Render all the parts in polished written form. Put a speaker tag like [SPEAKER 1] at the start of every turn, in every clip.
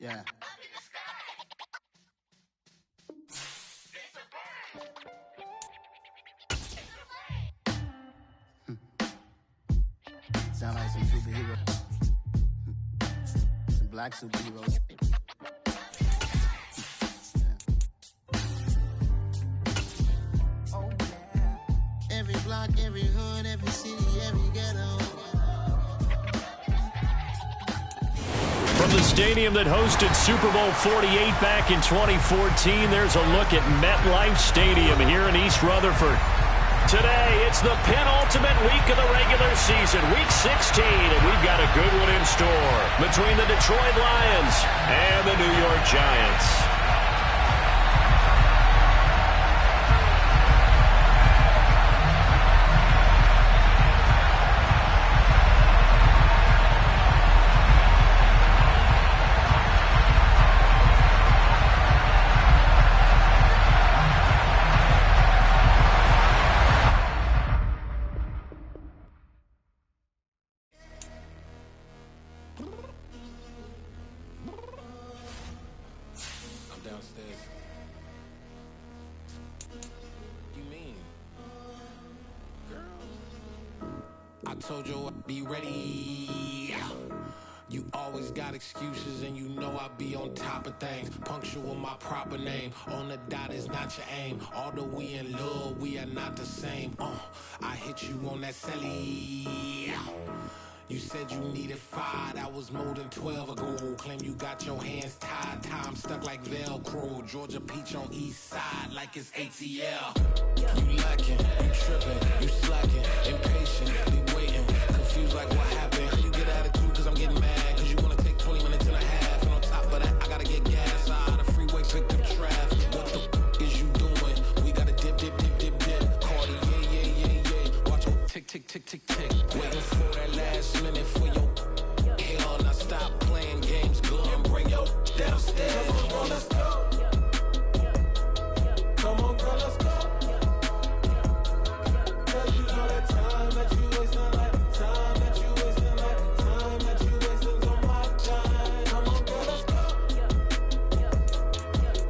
[SPEAKER 1] Yeah. Sound like some superheroes. Some black superheroes. Oh, yeah. Every block, every hood, every city, every ghetto.
[SPEAKER 2] From the stadium that hosted Super Bowl 48 back in 2014, there's a look at MetLife Stadium here in East Rutherford. Today, it's the penultimate week of the regular season, Week 16, and we've got a good one in store between the Detroit Lions and the New York Giants.
[SPEAKER 3] I told you I'd be ready. You always got excuses and you know I be on top of things. Punctual my proper name. On the dot is not your aim. Although we in love, we are not the same. I hit you on that celly. You said you needed 5, that was more than 12 ago. Claim you got your hands tied, time stuck like Velcro. Georgia Peach on east side like it's ATL. You lacking, you tripping, you slacking, impatient, waiting, confused like what happened. You get attitude cause I'm getting mad, cause you wanna take 20 minutes and a half. And on top of that, I gotta get gas out of the freeway, picked up traffic. What the f is you doing? We gotta dip, dip, dip, dip, dip. Cardi, yeah. Watch your tick, tick, tick, tick, tick. Waiting for that last minute for your hell. Now stop playing games, go and bring your downstairs. Come on, let's go. Come on, girl, let's go. Cause you know that time that you wasting, like time that you wasting, like time that you wasting on my time. Come on, girl, let's go.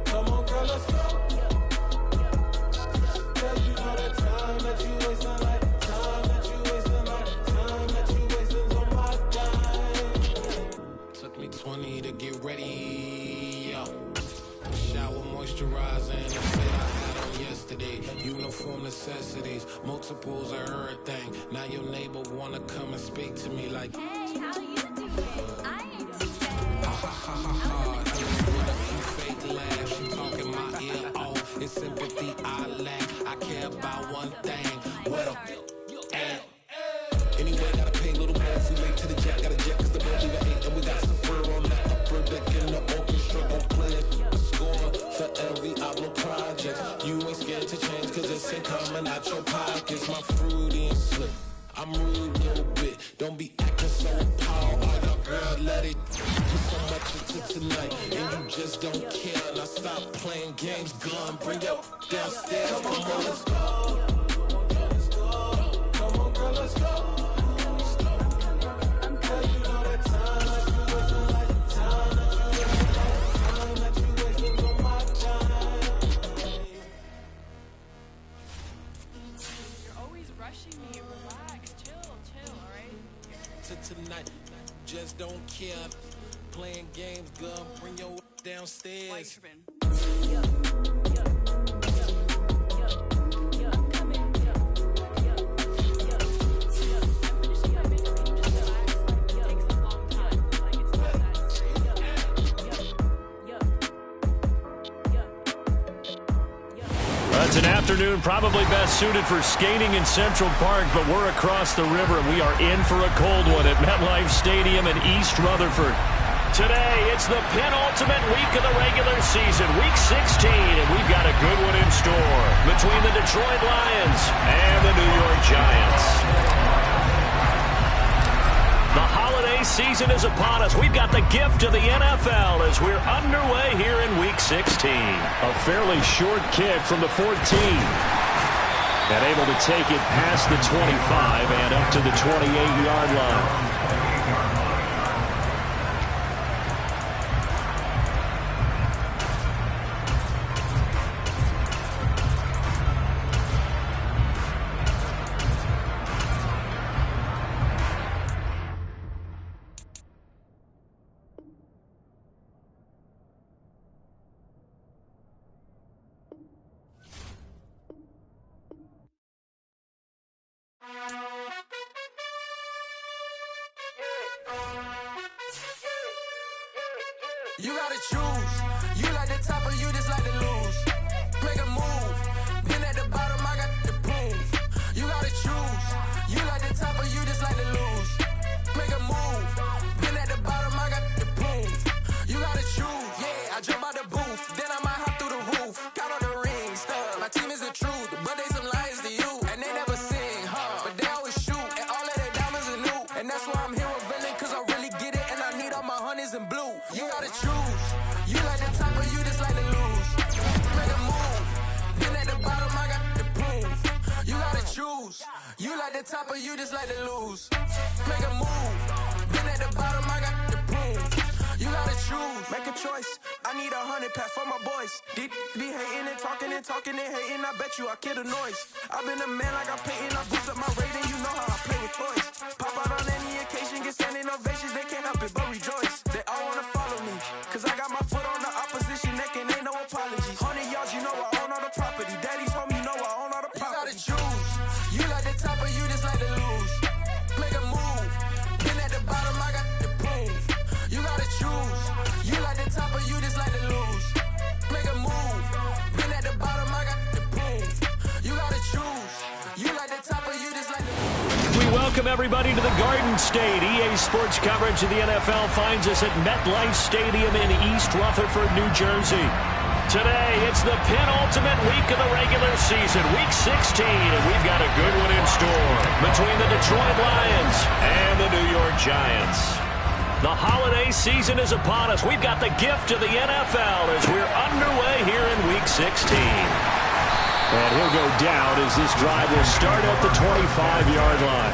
[SPEAKER 3] Come on, girl, let's go. Cause you know that time that you wasting, like time that you wasting, like time that you wasting on my time. Took me 20 to get ready, yo. Shower moisturizing and fit I had on yesterday. Uniform necessities, multiples of everything. Now your neighbor wanna come and speak to me like,
[SPEAKER 4] hey, how you doing? I ain't
[SPEAKER 3] with a few fake laughs, she talking my ear off. It's sympathy I lack. I care about one thing. What up? Anyway, gotta pay a little more if we late to the jet. Got a jet cause the boat leave at 8 and we got some fur on that upper deck in the orchestra. Gon' play it, score for every Outlaw project. You ain't scared to change cause it's ain't coming out your pockets. My fruity and slick, I'm rude a little bit. Don't be acting so appalled. Oh, your girl, let it put so much into tonight and you just don't care. Now stop playing games, gun, bring your downstairs. Come on, let's go. Come on, girl, let's go. Tonight, just don't care. Playing games, girl, bring your downstairs.
[SPEAKER 2] It's an afternoon probably best suited for skating in Central Park, but we're across the river and we are in for a cold one at MetLife Stadium in East Rutherford. Today, it's the penultimate week of the regular season, Week 16, and we've got a good one in store between the Detroit Lions and the New York Giants. The holiday season is upon us. We've got the gift of the NFL as we're underway here in Week 16. A fairly short kick from the 14. And able to take it past the 25 and up to the 28-yard line.
[SPEAKER 3] You gotta choose. You like the top or you just like to lose. Make a move. Been at the bottom, I got the proof. You gotta choose. You like the top or you just like to lose. Make a move. Been at the bottom, I got the proof. You gotta choose. Yeah, I jump out the booth. Then I might hop through the roof. Got on the ring stuff. My team is the truth, but they some liars to you. And they never sing, but they always shoot. And all of their diamonds are new. And that's why I'm here with Villain, cause I really get it. And I need all my honeys in blue. You gotta choose. You like the top or you just like to lose. Make a move. Been at the bottom, I got the proof. You gotta choose. You like the top or you just like to lose. Make a move. Been at the bottom, I got the proof. You gotta choose. Make a choice. I need 100 pack for my boys. Be hating and talking and hating. I bet you I kill the noise. I've been a man like I'm painting. I boost up my rating. You know how I play with toys. Pop out on any occasion, get standing ovations. They can't help it but rejoice. They all wanna follow me, cause I got my foot on the opposition neck and ain't no apologies. 100 yards, you know I own all the property. Daddy's home, you know I own all the property. You gotta choose. You like the top or you just like to lose. Make a move. Been at the bottom, I got the proof. You gotta choose. You like the top or you just like to lose. Make a move. Been at the bottom, I got the proof. You gotta choose. You like the top or you just like to lose.
[SPEAKER 2] We welcome everybody to the Garden State. EA Sports coverage of the NFL finds us at MetLife Stadium in East Rutherford, New Jersey. Today, it's the penultimate week of the regular season, Week 16, and we've got a good one in store between the Detroit Lions and the New York Giants. The holiday season is upon us. We've got the gift of the NFL as we're underway here in Week 16. And he'll go down as this drive will start at the 25-yard line.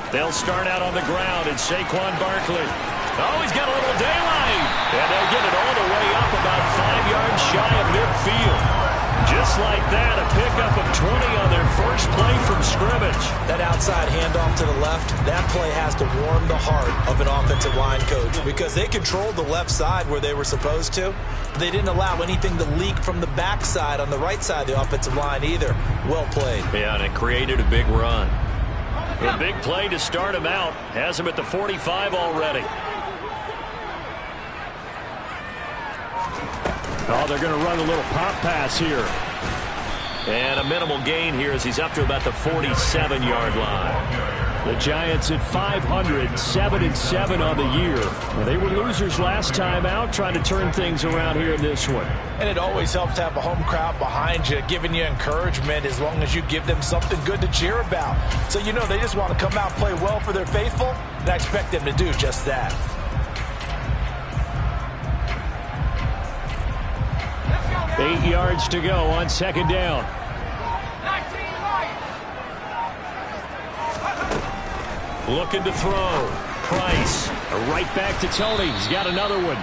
[SPEAKER 2] They'll start out on the ground, and Saquon Barkley. Oh, he's got a little daylight. And they'll get it all the way up about 5 yards shy of midfield. Just like that, a pickup of 20 on their first play from scrimmage.
[SPEAKER 5] That outside handoff to the left, that play has to warm the heart of an offensive line coach because they controlled the left side where they were supposed to. They didn't allow anything to leak from the backside on the right side of the offensive line either. Well played.
[SPEAKER 2] Yeah, and it created a big run. A big play to start him out. Has him at the 45 already. Oh, they're going to run a little pop pass here. And a minimal gain here as he's up to about the 47-yard line. The Giants at 500, 7-7 on the year. Well, they were losers last time out, trying to turn things around here in this one.
[SPEAKER 5] And it always helps to have a home crowd behind you, giving you encouragement as long as you give them something good to cheer about. So you know they just want to come out and play well for their faithful, and I expect them to do just that.
[SPEAKER 2] Let's go, 8 yards to go on second down. Looking to throw. Price. Right back to Tony. He's got another one.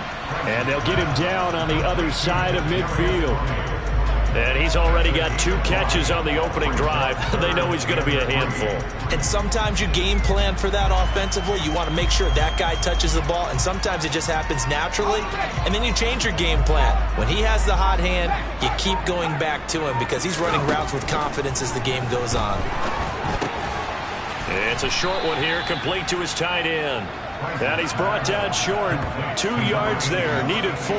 [SPEAKER 2] And they'll get him down on the other side of midfield. And he's already got 2 catches on the opening drive. They know he's going to be a handful.
[SPEAKER 5] And sometimes you game plan for that offensively. You want to make sure that guy touches the ball. And sometimes it just happens naturally. And then you change your game plan. When he has the hot hand, you keep going back to him because he's running routes with confidence as the game goes on.
[SPEAKER 2] It's a short one here, complete to his tight end. And he's brought down short. 2 yards there, needed 4.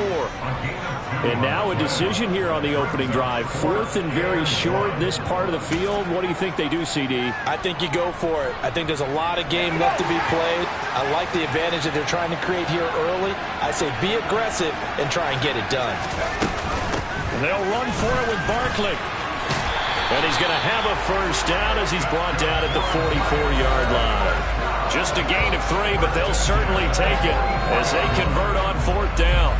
[SPEAKER 2] And now a decision here on the opening drive. 4th and very short, this part of the field. What do you think they do, CD?
[SPEAKER 5] I think you go for it. I think there's a lot of game left to be played. I like the advantage that they're trying to create here early. I say be aggressive and try and get it done.
[SPEAKER 2] And they'll run for it with Barkley. And he's going to have a first down as he's brought down at the 44-yard line. Just a gain of 3, but they'll certainly take it as they convert on 4th down.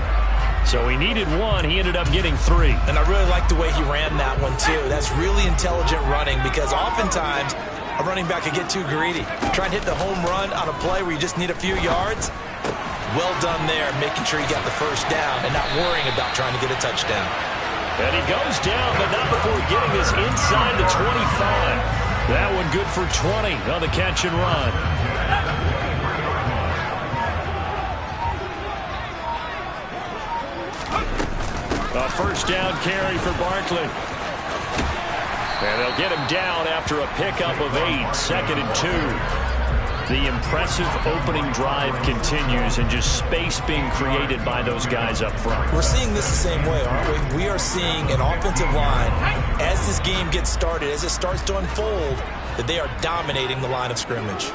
[SPEAKER 2] So he needed 1. He ended up getting 3.
[SPEAKER 5] And I really like the way he ran that one, too. That's really intelligent running because oftentimes a running back can get too greedy. Try and hit the home run on a play where you just need a few yards. Well done there, making sure you got the first down and not worrying about trying to get a touchdown.
[SPEAKER 2] And he goes down, but not before getting us inside the 25. That one good for 20 on the catch and run. A first down carry for Barkley. And they'll get him down after a pickup of 8, 2nd and 2. The impressive opening drive continues and just space being created by those guys up front.
[SPEAKER 5] We're seeing this the same way, aren't we? We are seeing an offensive line, as this game gets started, as it starts to unfold, that they are dominating the line of scrimmage.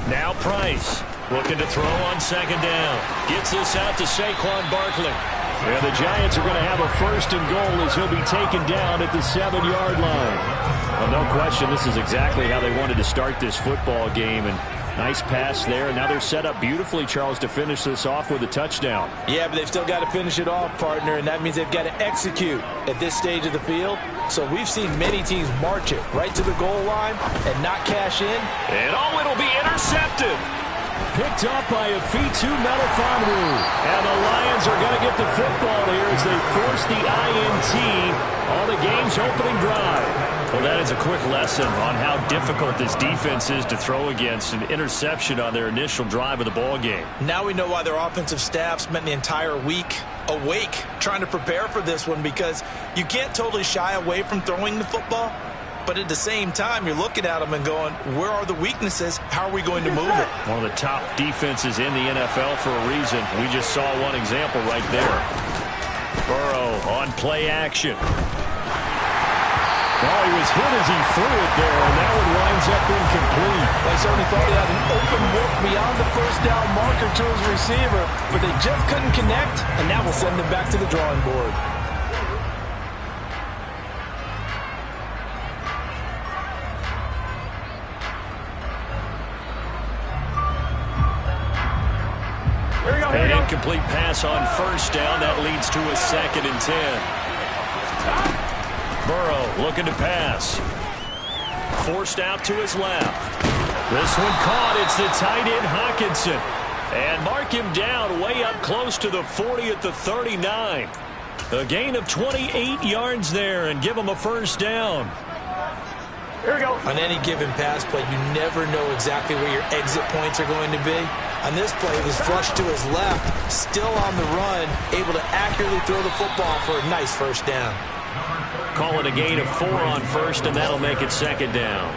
[SPEAKER 2] Now Price looking to throw on 2nd down. Gets this out to Saquon Barkley. And the Giants are going to have a 1st and goal as he'll be taken down at the 7-yard line. Well, no question, this is exactly how they wanted to start this football game. And nice pass there. Now they're set up beautifully, Charles, to finish this off with a touchdown.
[SPEAKER 5] Yeah, but they've still got to finish it off, partner, and that means they've got to execute at this stage of the field. So we've seen many teams march it right to the goal line and not cash in.
[SPEAKER 2] And it'll be intercepted. Picked up by Afitu Melifonwu. And the Lions are going to get the football here as they force the INT on the game's opening drive. Well, that is a quick lesson on how difficult this defense is to throw against. An interception on their initial drive of the ball game.
[SPEAKER 5] Now we know why their offensive staff spent the entire week awake trying to prepare for this one, because you can't totally shy away from throwing the football. But at the same time, you're looking at them and going, where are the weaknesses? How are we going to move it?
[SPEAKER 2] One of the top defenses in the NFL for a reason. We just saw one example right there. Burrow on play action. Oh, he was hit as he threw it there, and that one winds up incomplete.
[SPEAKER 5] They certainly thought he had an open look beyond the first down marker to his receiver, but they just couldn't connect, and that will send them back to the drawing board.
[SPEAKER 2] An incomplete pass on first down. That leads to a 2nd and 10. Burrow looking to pass. Forced out to his left. This one caught. It's the tight end Hockenson. And mark him down way up close to the 40 at the 39. A gain of 28 yards there and give him a first down.
[SPEAKER 5] Here we go. On any given pass play, you never know exactly where your exit points are going to be. On this play, it was flushed to his left, still on the run, able to accurately throw the football for a nice first down.
[SPEAKER 2] Call it a gain of 4 on first, and that'll make it 2nd down.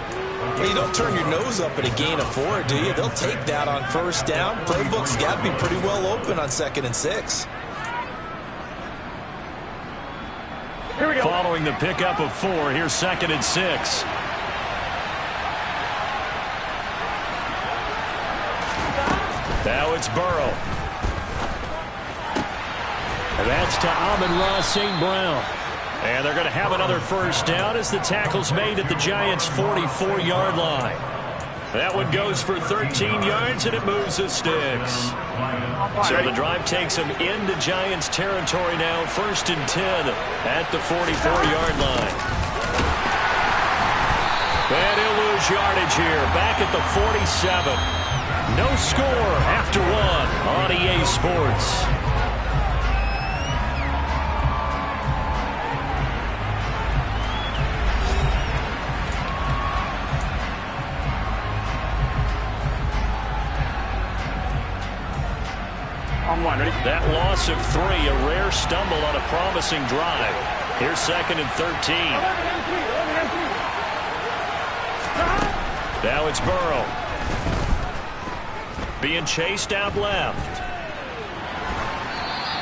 [SPEAKER 5] Well, you don't turn your nose up at a gain of 4, do you? They'll take that on first down. Playbook's got to be pretty well open on 2nd and 6.
[SPEAKER 2] Here we go. Following the pickup of 4, here's 2nd and 6. Now it's Burrow. And that's to Amon-Ra St. Brown. And they're going to have another first down as the tackle's made at the Giants' 44-yard line. That one goes for 13 yards, and it moves the sticks. So the drive takes them into Giants territory now, 1st and 10 at the 44-yard line. And he'll lose yardage here, back at the 47. No score after 1 on EA Sports. That loss of 3, a rare stumble on a promising drive. Here's 2nd and 13. Now it's Burrow. Being chased out left.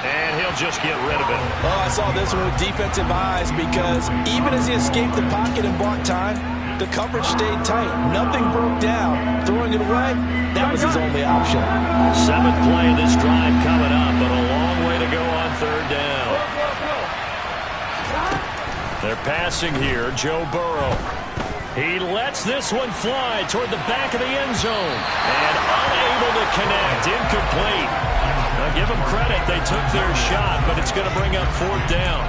[SPEAKER 2] And he'll just get rid of it.
[SPEAKER 5] Oh, I saw this one with defensive eyes, because even as he escaped the pocket and bought time, the coverage stayed tight. Nothing broke down. Throwing it away, that was his only option.
[SPEAKER 2] 7th play of this drive coming up, but a long way to go on 3rd down. They're passing here, Joe Burrow. He lets this one fly toward the back of the end zone. And unable to connect. Incomplete. Now give them credit. They took their shot, but it's going to bring up 4th down.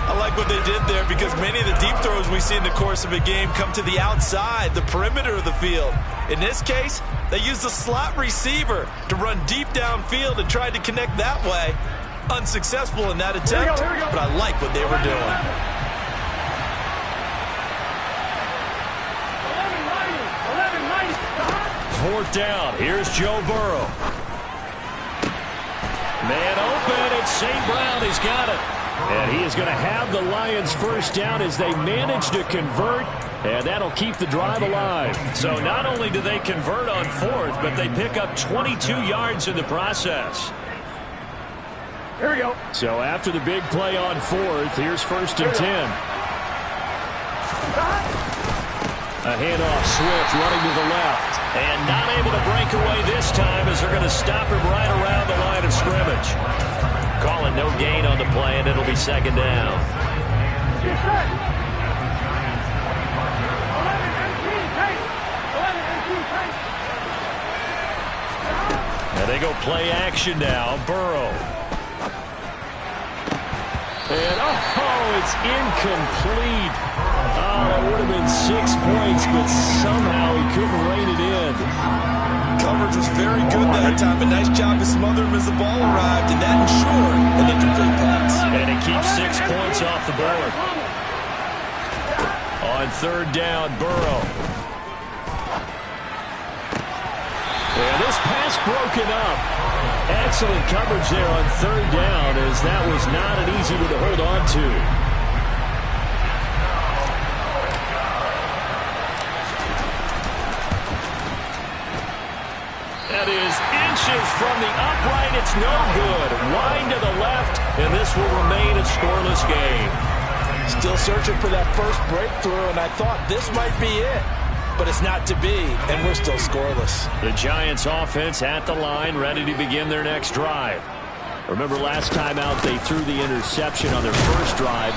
[SPEAKER 5] I like what they did there because many of the deep throws we see in the course of a game come to the outside, the perimeter of the field. In this case, they used the slot receiver to run deep downfield and tried to connect that way. Unsuccessful in that attempt, but I like what they were doing.
[SPEAKER 2] Fourth down. Here's Joe Burrow. Man open. It's St. Brown. He's got it. And he is going to have the Lions first down as they manage to convert, and that'll keep the drive alive. So not only do they convert on fourth, but they pick up 22 yards in the process.
[SPEAKER 6] Here we go.
[SPEAKER 2] So after the big play on fourth, here's first and 10. A handoff, Swift running to the left. And not able to break away this time as they're going to stop him right around the line of scrimmage. Calling no gain on the play, and it'll be second down. And they go play action now. Burrow. And, oh, it's incomplete. Oh, that would have been 6 points, but somehow he couldn't rein it in.
[SPEAKER 5] Coverage was very good that time. A nice job to smother him as the ball arrived, and that ensured an incomplete pass.
[SPEAKER 2] And it keeps 6 points off the board. On third down, Burrow. And this pass broken up. Excellent coverage there on third down, as that was not an easy one to hold on to. That is inches from the upright. It's no good. Wide to the left, and this will remain a scoreless game.
[SPEAKER 5] Still searching for that first breakthrough, and I thought this might be it. But it's not to be, and we're still scoreless.
[SPEAKER 2] The Giants offense at the line, ready to begin their next drive. Remember last time out, they threw the interception on their first drive.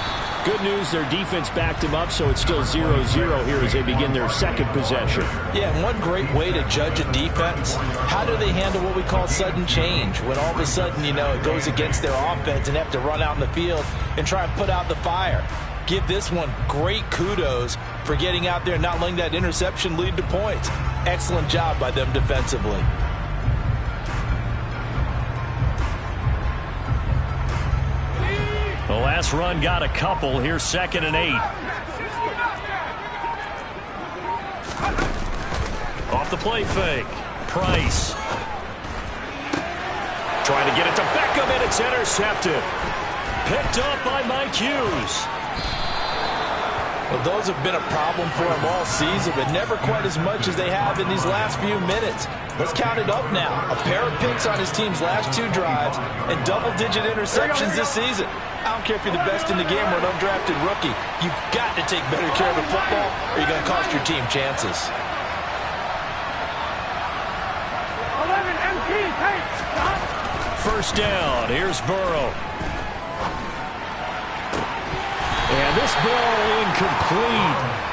[SPEAKER 2] Good news, their defense backed them up, so it's still 0-0 here as they begin their second possession.
[SPEAKER 5] Yeah, and one great way to judge a defense, how do they handle what we call sudden change? When all of a sudden, you know, it goes against their offense and they have to run out in the field and try and put out the fire. Give this one great kudos for getting out there and not letting that interception lead to points. Excellent job by them defensively.
[SPEAKER 2] The last run got a couple. Here's 2nd and 8. Off the play fake. Price. Trying to get it to Beckham, and it's intercepted. Picked up by Mike Hughes.
[SPEAKER 5] Well, those have been a problem for him all season, but never quite as much as they have in these last few minutes. Let's count it up now. A pair of picks on his team's last 2 drives and double-digit interceptions this season. I don't care if you're the best in the game or an undrafted rookie. You've got to take better care of the football or you're going to cost your team chances.
[SPEAKER 6] 11 MT, take, stop.
[SPEAKER 2] First down. Here's Burrow. And this ball incomplete.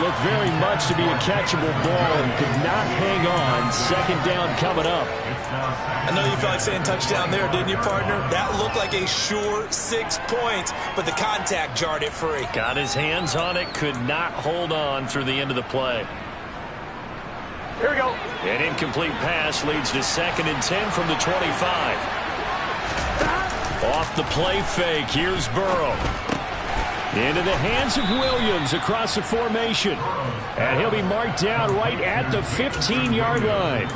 [SPEAKER 2] Looked very much to be a catchable ball and could not hang on. Second down coming up.
[SPEAKER 5] I know you felt like saying touchdown there, didn't you, partner? That looked like a sure 6 points, but the contact jarred it free.
[SPEAKER 2] Got his hands on it, could not hold on through the end of the play.
[SPEAKER 6] Here we go.
[SPEAKER 2] An incomplete pass leads to 2nd and 10 from the 25. Off the play fake, here's Burrow. Into the hands of Williams across the formation. And he'll be marked down right at the 15-yard line.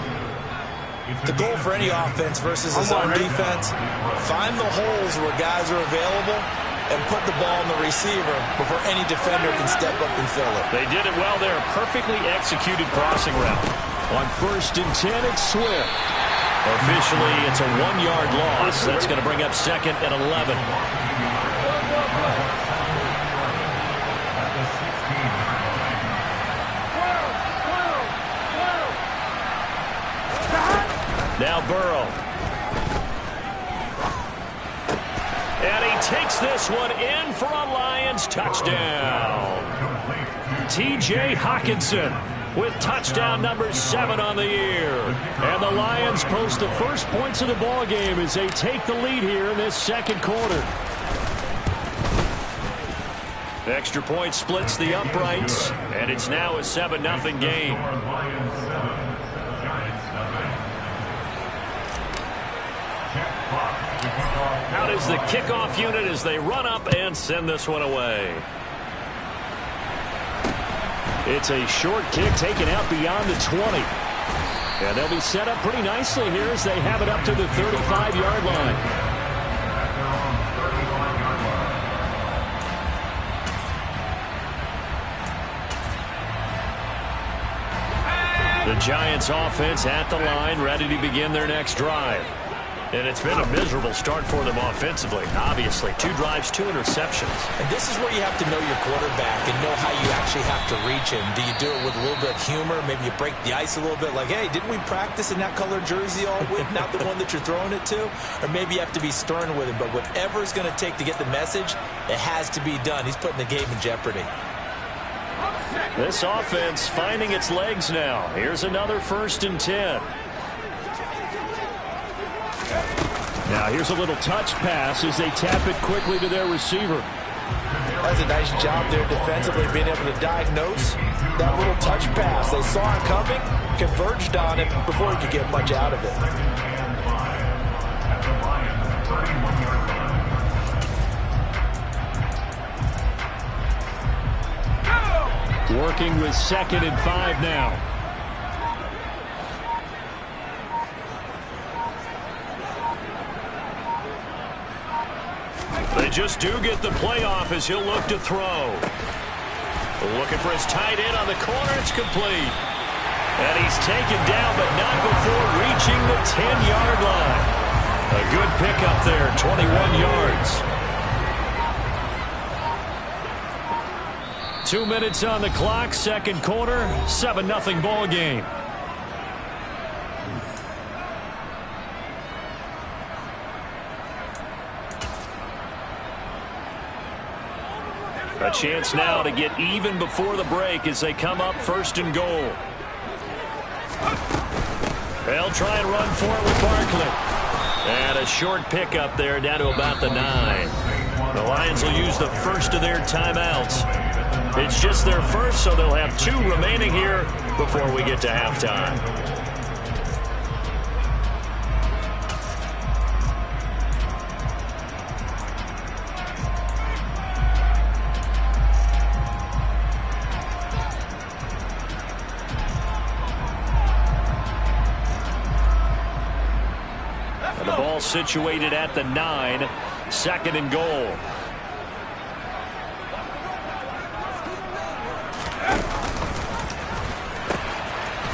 [SPEAKER 5] The goal for any offense versus a zone defense, find the holes where guys are available and put the ball in the receiver before any defender can step up and fill it.
[SPEAKER 2] They did it well there. Perfectly executed crossing route. On 1st and 10, it's Swift. Officially, it's a 1-yard loss. That's going to bring up 2nd and 11. Now Burrow. And he takes this one in for a Lions touchdown. T.J. Hockenson with touchdown number 7 on the year. And the Lions post the first points of the ball game as they take the lead here in this second quarter. Extra point splits the uprights, and it's now a 7-0 game. Out is the kickoff unit as they run up and send this one away. It's a short kick taken out beyond the 20. And they'll be set up pretty nicely here as they have it up to the 35-yard line. The Giants offense at the line, ready to begin their next drive. And it's been a miserable start for them offensively. Obviously, 2 drives, 2 interceptions.
[SPEAKER 5] And this is where you have to know your quarterback and know how you actually have to reach him. Do you do it with a little bit of humor? Maybe you break the ice a little bit like, hey, didn't we practice in that color jersey all week? Not the one that you're throwing it to? Or maybe you have to be stern with him. But whatever it's going to take to get the message, it has to be done. He's putting the game in jeopardy.
[SPEAKER 2] This offense finding its legs now. Here's another 1st and 10. Now here's a little touch pass as they tap it quickly to their receiver.
[SPEAKER 5] That's a nice job there defensively, being able to diagnose that little touch pass. They saw it coming, converged on it before he could get much out of it.
[SPEAKER 2] Working with 2nd and 5 now. They just do get the playoff as he'll look to throw. Looking for his tight end on the corner. It's complete. And he's taken down, but not before reaching the 10-yard line. A good pickup there, 21 yards. 2 minutes on the clock, 2nd quarter, 7-0 ball game. A chance now to get even before the break as they come up 1st and goal. They'll try and run for it with Barkley. And a short pickup there down to about the 9. The Lions will use the first of their timeouts. It's just their first, so they'll have 2 remaining here before we get to halftime. And the ball situated at the 9, 2nd and goal.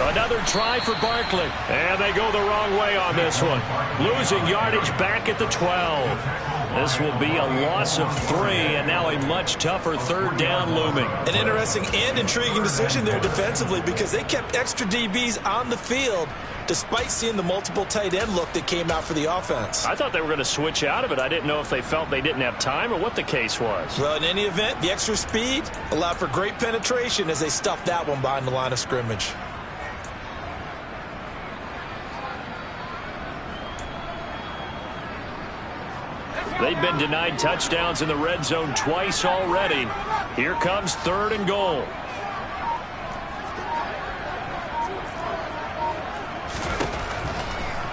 [SPEAKER 2] Another try for Barkley. And they go the wrong way on this one. Losing yardage back at the 12. This will be a loss of 3, and now a much tougher 3rd down looming.
[SPEAKER 5] An interesting and intriguing decision there defensively because they kept extra DBs on the field despite seeing the multiple tight end look that came out for the offense.
[SPEAKER 2] I thought they were going to switch out of it. I didn't know if they felt they didn't have time or what the case was.
[SPEAKER 5] Well, in any event, the extra speed allowed for great penetration as they stuffed that one behind the line of scrimmage.
[SPEAKER 2] They've been denied touchdowns in the red zone twice already. Here comes 3rd and goal.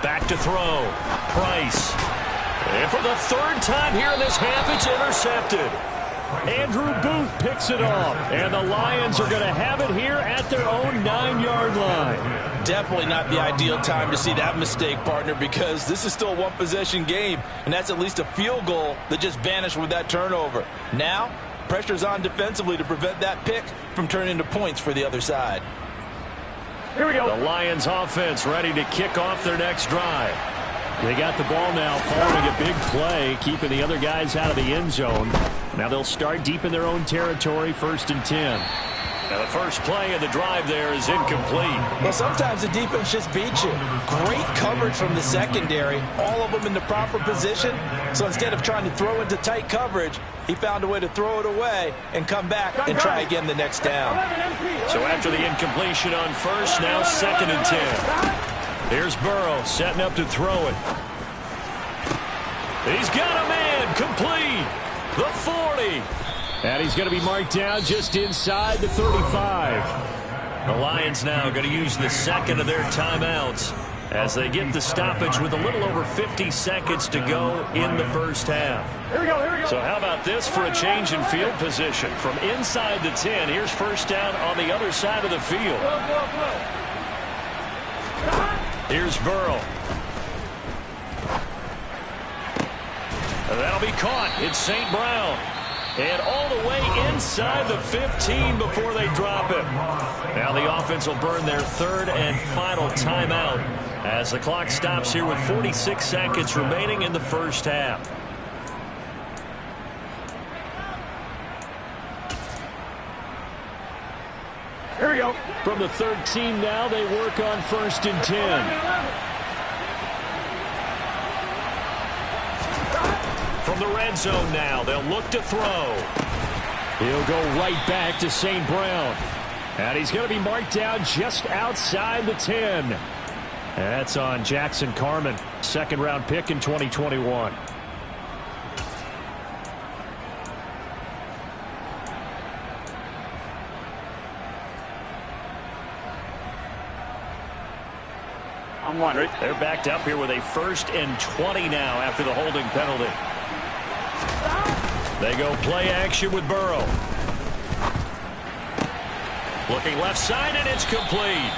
[SPEAKER 2] Back to throw. Price. And for the 3rd time here in this half, it's intercepted. Andrew Booth picks it off. And the Lions are going to have it here at their own 9-yard line.
[SPEAKER 7] Definitely not the ideal time to see that mistake, partner, because this is still a one-possession game, and that's at least a field goal that just vanished with that turnover. Now, pressure's on defensively to prevent that pick from turning into points for the other side.
[SPEAKER 6] Here we go.
[SPEAKER 2] The Lions offense ready to kick off their next drive. They got the ball now following a big play, keeping the other guys out of the end zone. Now they'll start deep in their own territory, 1st and 10. Now the first play of the drive there is incomplete.
[SPEAKER 5] Well, sometimes the defense just beats you. Great coverage from the secondary, all of them in the proper position. So instead of trying to throw into tight coverage, he found a way to throw it away and come back and try again the next down.
[SPEAKER 2] So after the incompletion on 1st, now 2nd and 10. Here's Burrow setting up to throw it. He's got a man complete. The 40. And he's going to be marked down just inside the 35. The Lions now going to use the second of their timeouts as they get the stoppage with a little over 50 seconds to go in the first half.
[SPEAKER 6] Here we go.
[SPEAKER 2] So how about this for a change in field position? From inside the 10, here's first down on the other side of the field. Here's Burrow. That'll be caught. It's St. Brown. And all the way inside the 15 before they drop it. Now the offense will burn their third and final timeout as the clock stops here with 46 seconds remaining in the first half.
[SPEAKER 6] Here we go.
[SPEAKER 2] From the 13 now, they work on first and 10. From the red zone now, they'll look to throw. He'll go right back to St. Brown. And he's going to be marked down just outside the 10. That's on Jackson Carman, second-round pick in 2021.
[SPEAKER 6] I'm one, right?
[SPEAKER 2] They're backed up here with a first and 20 now after the holding penalty. They go play action with Burrow. Looking left side, and it's complete.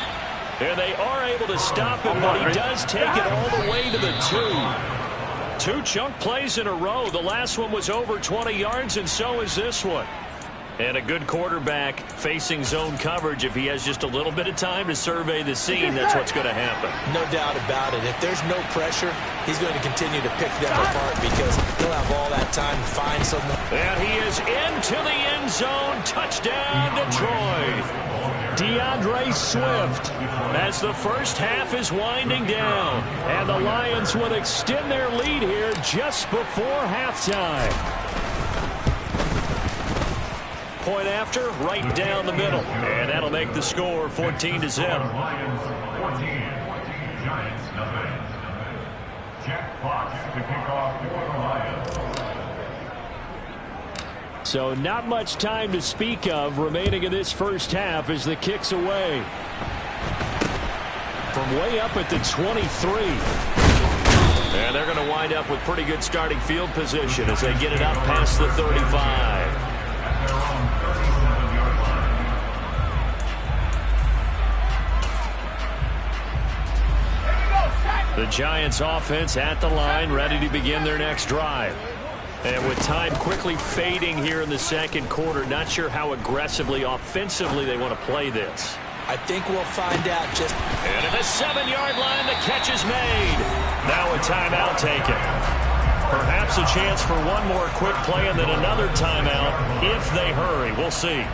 [SPEAKER 2] And they are able to stop him, but he does take it all the way to the 2. 2 chunk plays in a row. The last one was over 20 yards, and so is this one. And a good quarterback facing zone coverage. If he has just a little bit of time to survey the scene, that's what's going to happen.
[SPEAKER 5] No doubt about it. If there's no pressure, he's going to continue to pick them apart because he'll have all that time to find someone.
[SPEAKER 2] And he is into the end zone. Touchdown, Detroit. DeAndre Swift as the first half is winding down. And the Lions would extend their lead here just before halftime. Point after, right down the middle. And that'll make the score 14-0.
[SPEAKER 8] Lions 14, Giants nothing. Jack Fox to kick off for the Lions.
[SPEAKER 2] So not much time to speak of remaining in this first half as the kick's away. From way up at the 23. And they're going to wind up with pretty good starting field position as they get it up past the 35. The Giants offense at the line, ready to begin their next drive. And with time quickly fading here in the second quarter, not sure how aggressively, offensively they want to play this.
[SPEAKER 5] I think we'll find out just...
[SPEAKER 2] And at the 7-yard line, the catch is made. Now a timeout taken. Perhaps a chance for one more quick play and then another timeout if they hurry. We'll see.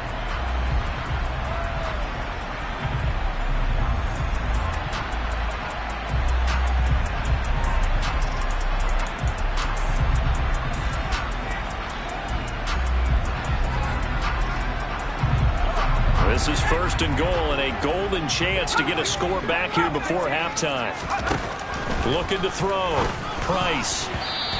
[SPEAKER 2] This is first and goal and a golden chance to get a score back here before halftime. Looking to throw. Price.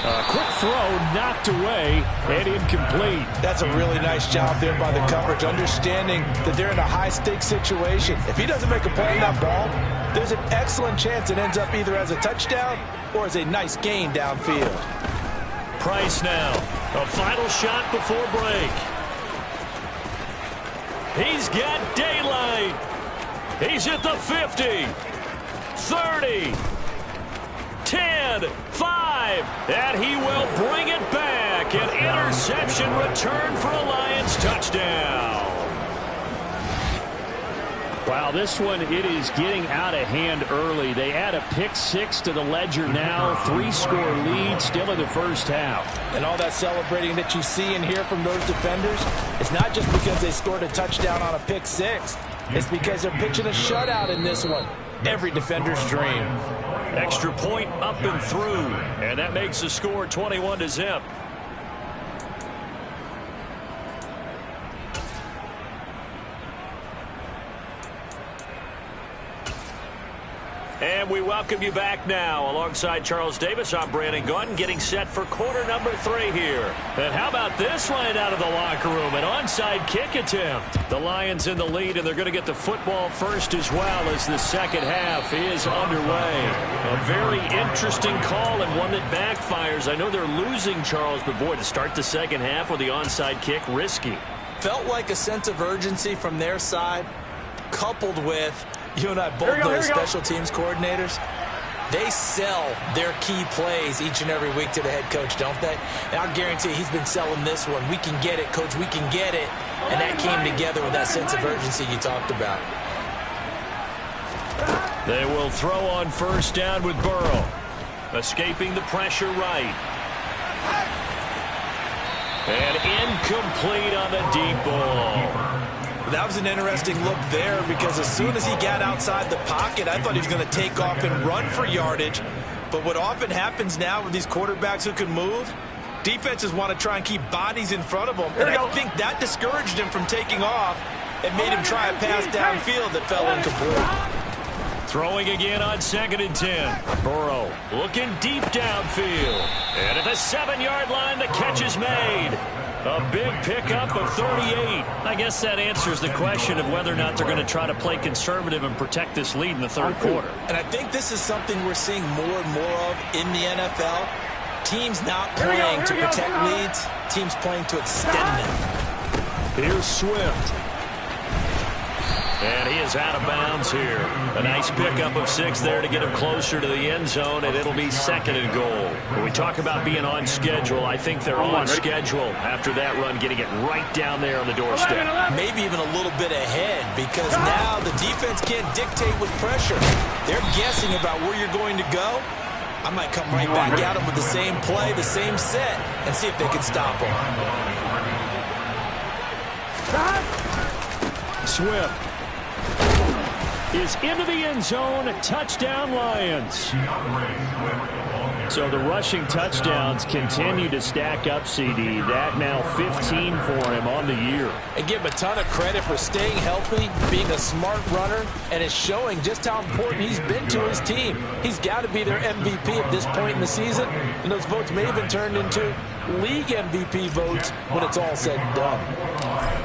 [SPEAKER 2] A quick throw knocked away and incomplete.
[SPEAKER 5] That's a really nice job there by the coverage, understanding that they're in a high-stakes situation. If he doesn't make a play on that ball, there's an excellent chance it ends up either as a touchdown or as a nice gain downfield.
[SPEAKER 2] Price now. A final shot before break. He's got daylight. He's at the 50, 30, 10, 5, and he will bring it back. An interception return for a Lions touchdown. Wow, this one, it is getting out of hand early. They add a pick-6 to the ledger now. 3-score lead still in the first half.
[SPEAKER 5] And all that celebrating that you see and hear from those defenders, it's not just because they scored a touchdown on a pick-6. It's because they're pitching a shutout in this one. Every defender's dream.
[SPEAKER 2] Extra point up and through. And that makes the score 21-0. And we welcome you back now. Alongside Charles Davis, I'm Brandon Gunn, getting set for quarter number 3 here. And how about this right out of the locker room? An onside kick attempt. The Lions in the lead, and they're going to get the football first as well as the second half is underway. A very interesting call and one that backfires. I know they're losing, Charles, but boy, to start the second half with the onside kick, risky.
[SPEAKER 5] Felt like a sense of urgency from their side, coupled with, you and I both know as special teams coordinators, they sell their key plays each and every week to the head coach, don't they? And I'll guarantee you he's been selling this one. We can get it, coach, we can get it. And that came together with that sense of urgency you talked about.
[SPEAKER 2] They will throw on first down with Burrow. Escaping the pressure right. And incomplete on the deep ball.
[SPEAKER 5] That was an interesting look there because as soon as he got outside the pocket, I thought he was going to take off and run for yardage. But what often happens now with these quarterbacks who can move, defenses want to try and keep bodies in front of them. And I think that discouraged him from taking off and made him try a pass downfield that fell incomplete.
[SPEAKER 2] Throwing again on 2nd and 10. Burrow looking deep downfield. And at the 7-yard line, the catch is made. A big pickup of 38. I guess that answers the question of whether or not they're going to try to play conservative and protect this lead in the third quarter.
[SPEAKER 5] And I think this is something we're seeing more and more of in the NFL. Teams not playing to protect leads, teams playing to extend them.
[SPEAKER 2] Here's Swift. And he is out of bounds here. A nice pickup of 6 there to get him closer to the end zone, and it'll be 2nd and goal. When we talk about being on schedule, I think they're on schedule after that run, getting it right down there on the doorstep.
[SPEAKER 5] Maybe even a little bit ahead because now the defense can't dictate with pressure. They're guessing about where you're going to go. I might come right back at them with the same play, the same set, and see if they can stop them.
[SPEAKER 2] Swift is into the end zone. Touchdown, Lions. So the rushing touchdowns continue to stack up, CD. That now 15 for him on the year.
[SPEAKER 5] And give him a ton of credit for staying healthy, being a smart runner, and it's showing just how important he's been to his team. He's got to be their MVP at this point in the season, and those votes may have been turned into league MVP votes when it's all said and done.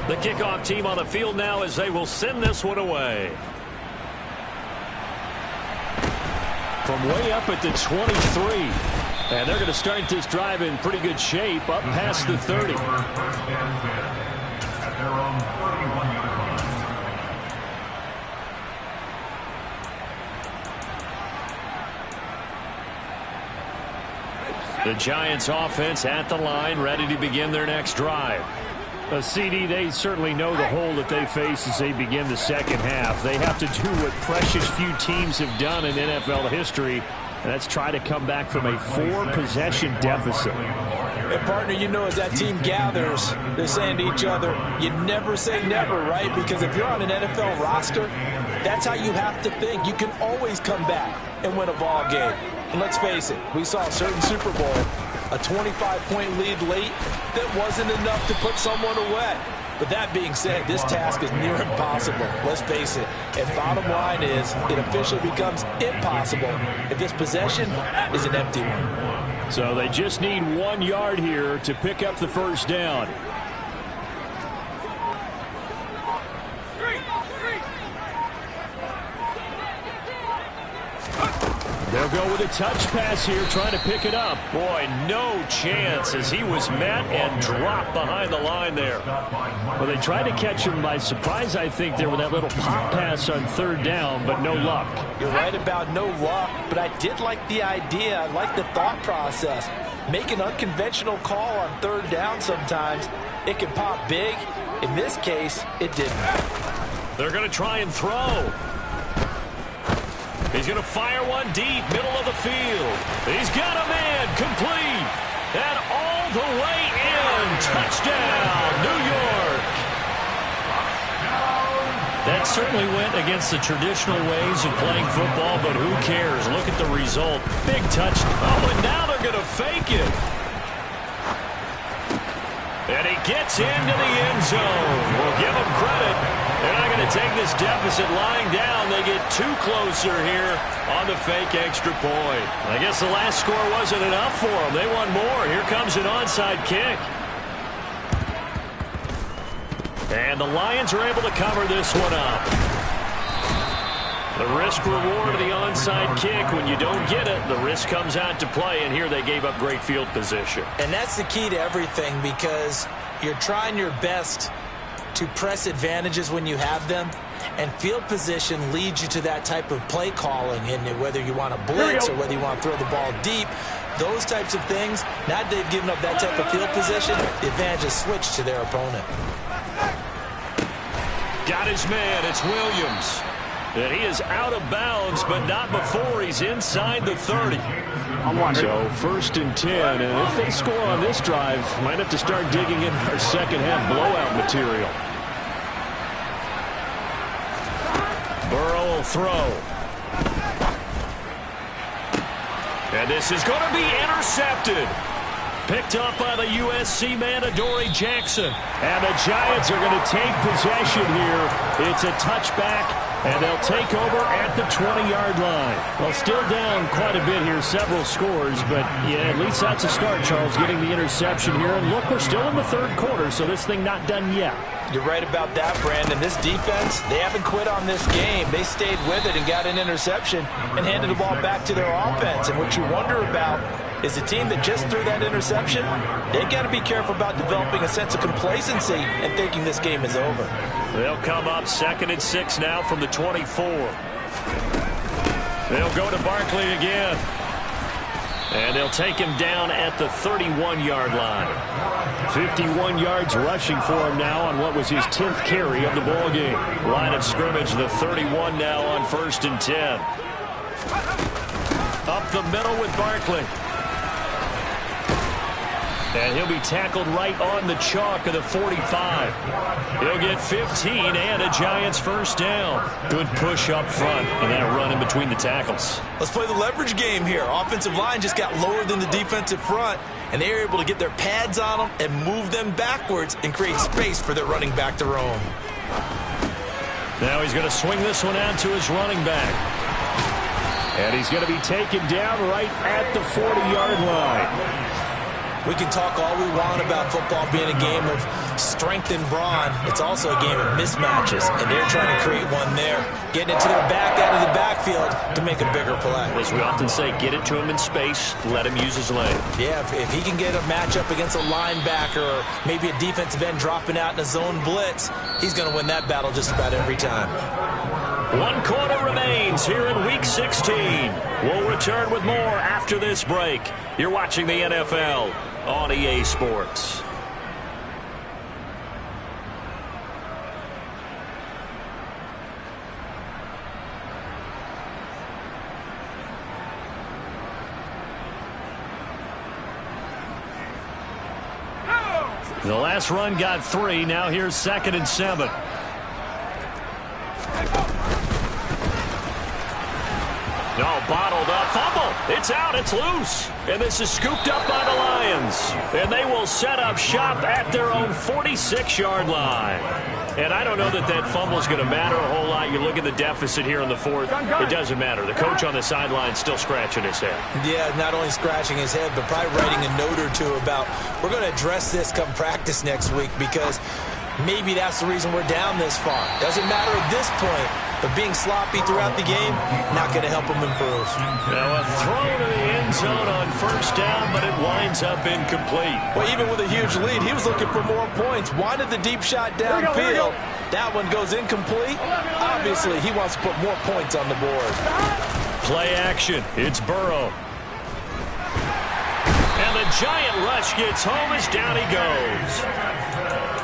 [SPEAKER 2] The kickoff team on the field now as they will send this one away. From way up at the 23. And they're going to start this drive in pretty good shape up past the 30. The Giants offense at the line, ready to begin their next drive. CD, they certainly know the hole that they face as they begin the second half. They have to do what precious few teams have done in NFL history, and that's try to come back from a 4-possession deficit.
[SPEAKER 5] And partner, you know, as that team gathers, they're saying to each other, you never say never, right? Because if you're on an NFL roster, that's how you have to think. You can always come back and win a ball game. And let's face it, we saw a certain Super Bowl, a 25-point lead late that wasn't enough to put someone away. But that being said, this task is near impossible. Let's face it. And bottom line is, it officially becomes impossible if this possession is an empty one.
[SPEAKER 2] So they just need 1 yard here to pick up the first down. They'll go with a touch pass here, trying to pick it up. Boy, no chance as he was met and dropped behind the line there. Well, they tried to catch him by surprise, I think, there with that little pop pass on 3rd down, but no luck.
[SPEAKER 5] You're right about no luck, but I did like the idea. I like the thought process. Make an unconventional call on 3rd down sometimes. It can pop big. In this case, it didn't.
[SPEAKER 2] They're going to try and throw. He's going to fire one deep, middle of the field. He's got a man, complete. And all the way in. Touchdown, New York. That certainly went against the traditional ways of playing football, but who cares? Look at the result. Big touchdown. Oh, and now they're going to fake it. And he gets into the end zone. We'll give him credit. They're not going to take this deficit lying down. They get too closer here on the fake extra point. I guess the last score wasn't enough for them. They want more. Here comes an onside kick. And the Lions are able to cover this one up. The risk-reward of the onside kick, when you don't get it, the risk comes out to play, and here they gave up great field position.
[SPEAKER 5] And that's the key to everything, because you're trying your best to press advantages when you have them, and field position leads you to that type of play calling, and whether you want to blitz or whether you want to throw the ball deep, those types of things. Now that they've given up that type of field position, the advantage is switched to their opponent.
[SPEAKER 2] Got his man. It's Williams. And he is out of bounds, but not before he's inside the 30. So 1st and 10, and if they score on this drive, might have to start digging in our second-half blowout material. Burrow will throw. And this is going to be intercepted. Picked up by the USC man, Adoree Jackson. And the Giants are going to take possession here. It's a touchback, and they'll take over at the 20-yard line. Well, still down quite a bit here, several scores, but yeah, at least that's a start, Charles, getting the interception here. And look, we're still in the 3rd quarter, so this thing not done yet.
[SPEAKER 5] You're right about that, Brandon. This defense, they haven't quit on this game. They stayed with it and got an interception and handed the ball back to their offense. And what you wonder about is the team that just threw that interception, they've got to be careful about developing a sense of complacency and thinking this game is over.
[SPEAKER 2] They'll come up 2nd and 6 now from the 24. They'll go to Barkley again. And they'll take him down at the 31-yard line. 51 yards rushing for him now on what was his 10th carry of the ballgame. Line of scrimmage, the 31 now on 1st and 10. Up the middle with Barkley. And he'll be tackled right on the chalk of the 45. He'll get 15 and a Giants first down. Good push up front and that run in between the tackles.
[SPEAKER 5] Let's play the leverage game here. Offensive line just got lower than the defensive front, and they were able to get their pads on them and move them backwards and create space for their running back to roam.
[SPEAKER 2] Now he's going to swing this one out to his running back. And he's going to be taken down right at the 40-yard line.
[SPEAKER 5] We can talk all we want about football being a game of strength and brawn. It's also a game of mismatches, and they're trying to create one there, getting it to their back out of the backfield to make a bigger play.
[SPEAKER 2] As we often say, get it to him in space, let him use his leg.
[SPEAKER 5] Yeah, if he can get a matchup against a linebacker or maybe a defensive end dropping out in a zone blitz, he's going to win that battle just about every time.
[SPEAKER 2] 1 quarter remains here in Week 16. We'll return with more after this break. You're watching the NFL on EA Sports. The last run got 3. Now here's 2nd and 7. No, bottled up. Fumble. It's out. It's loose. And this is scooped up by the Lions. And they will set up shop at their own 46-yard line. And I don't know that that fumble is going to matter a whole lot. You look at the deficit here in the 4th. It doesn't matter. The coach on the sideline still scratching his head.
[SPEAKER 5] Yeah, not only scratching his head, but probably writing a note or two about we're going to address this come practice next week, because maybe that's the reason we're down this far. Doesn't matter at this point, but being sloppy throughout the game, not going to help them improve.
[SPEAKER 2] Now a throw to the end zone on 1st down, but it winds up incomplete.
[SPEAKER 5] Well, even with a huge lead, he was looking for more points. Wanted the deep shot downfield. That one goes incomplete. Obviously, he wants to put more points on the board.
[SPEAKER 2] Play action. It's Burrow. And the giant rush gets home as down he goes.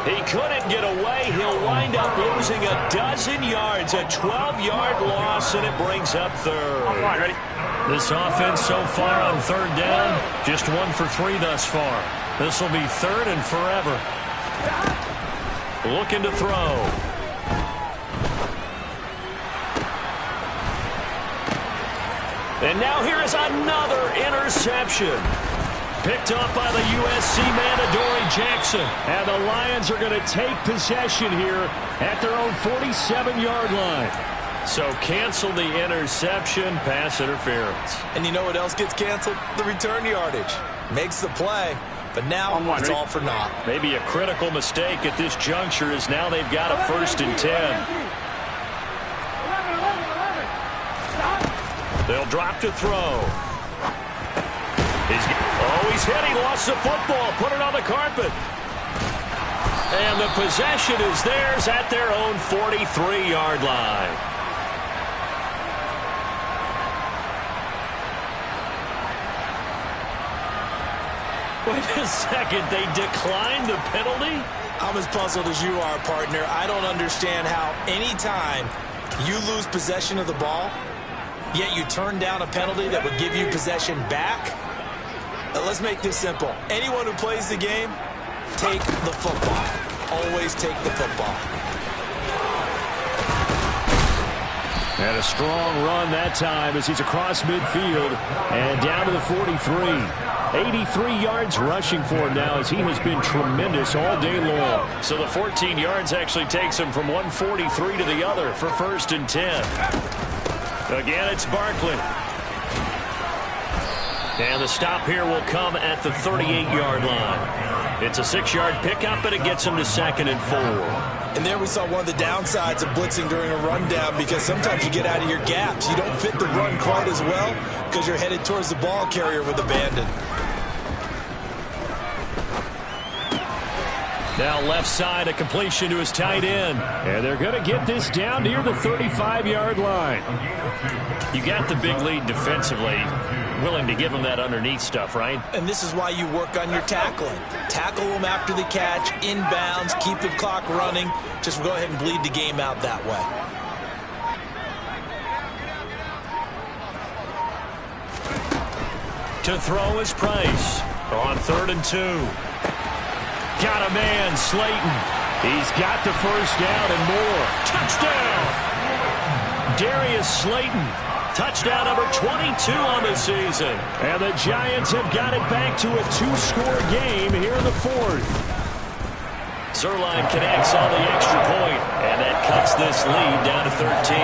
[SPEAKER 2] He couldn't get away. He'll wind up losing a dozen yards, a 12-yard loss, and it brings up 3rd.
[SPEAKER 6] All right, ready?
[SPEAKER 2] This offense so far on 3rd down, just 1 for 3 thus far. This will be 3rd and forever. Looking to throw. And now here is another interception. Picked up by the USC man, Adoree Jackson. And the Lions are going to take possession here at their own 47-yard line. So cancel the interception, pass interference.
[SPEAKER 5] And you know what else gets canceled? The return yardage. Makes the play, but now it's all for naught.
[SPEAKER 2] Maybe a critical mistake at this juncture is now they've got a 1st and 10. They'll drop to throw. He's hit. He lost the football. Put it on the carpet. And the possession is theirs at their own 43-yard line. Wait a second. They declined the penalty?
[SPEAKER 5] I'm as puzzled as you are, partner. I don't understand how any time you lose possession of the ball, yet you turn down a penalty that would give you possession back. Let's make this simple. Anyone who plays the game, take the football. Always take the football.
[SPEAKER 2] And a strong run that time as he's across midfield and down to the 43. 83 yards rushing for him now as he has been tremendous all day long. So the 14 yards actually takes him from 143 to the other for 1st and 10. Again, it's Barkley. And the stop here will come at the 38-yard line. It's a 6-yard pickup, but it gets him to 2nd and 4.
[SPEAKER 5] And there we saw one of the downsides of blitzing during a rundown, because sometimes you get out of your gaps. You don't fit the run quite as well because you're headed towards the ball carrier with abandon.
[SPEAKER 2] Now left side, a completion to his tight end. And they're going to get this down near the 35-yard line. You got the big lead defensively. Willing to give them that underneath stuff, right?
[SPEAKER 5] And this is why you work on your tackling. Tackle them after the catch, inbounds, keep the clock running. Just go ahead and bleed the game out that way.
[SPEAKER 2] To throw is Price on 3rd and 2. Got a man, Slayton. He's got the 1st down and more. Touchdown! Darius Slayton. Touchdown number 22 on the season. And the Giants have got it back to a 2-score game here in the 4th. Zuerlein connects on the extra point, and that cuts this lead down to 13.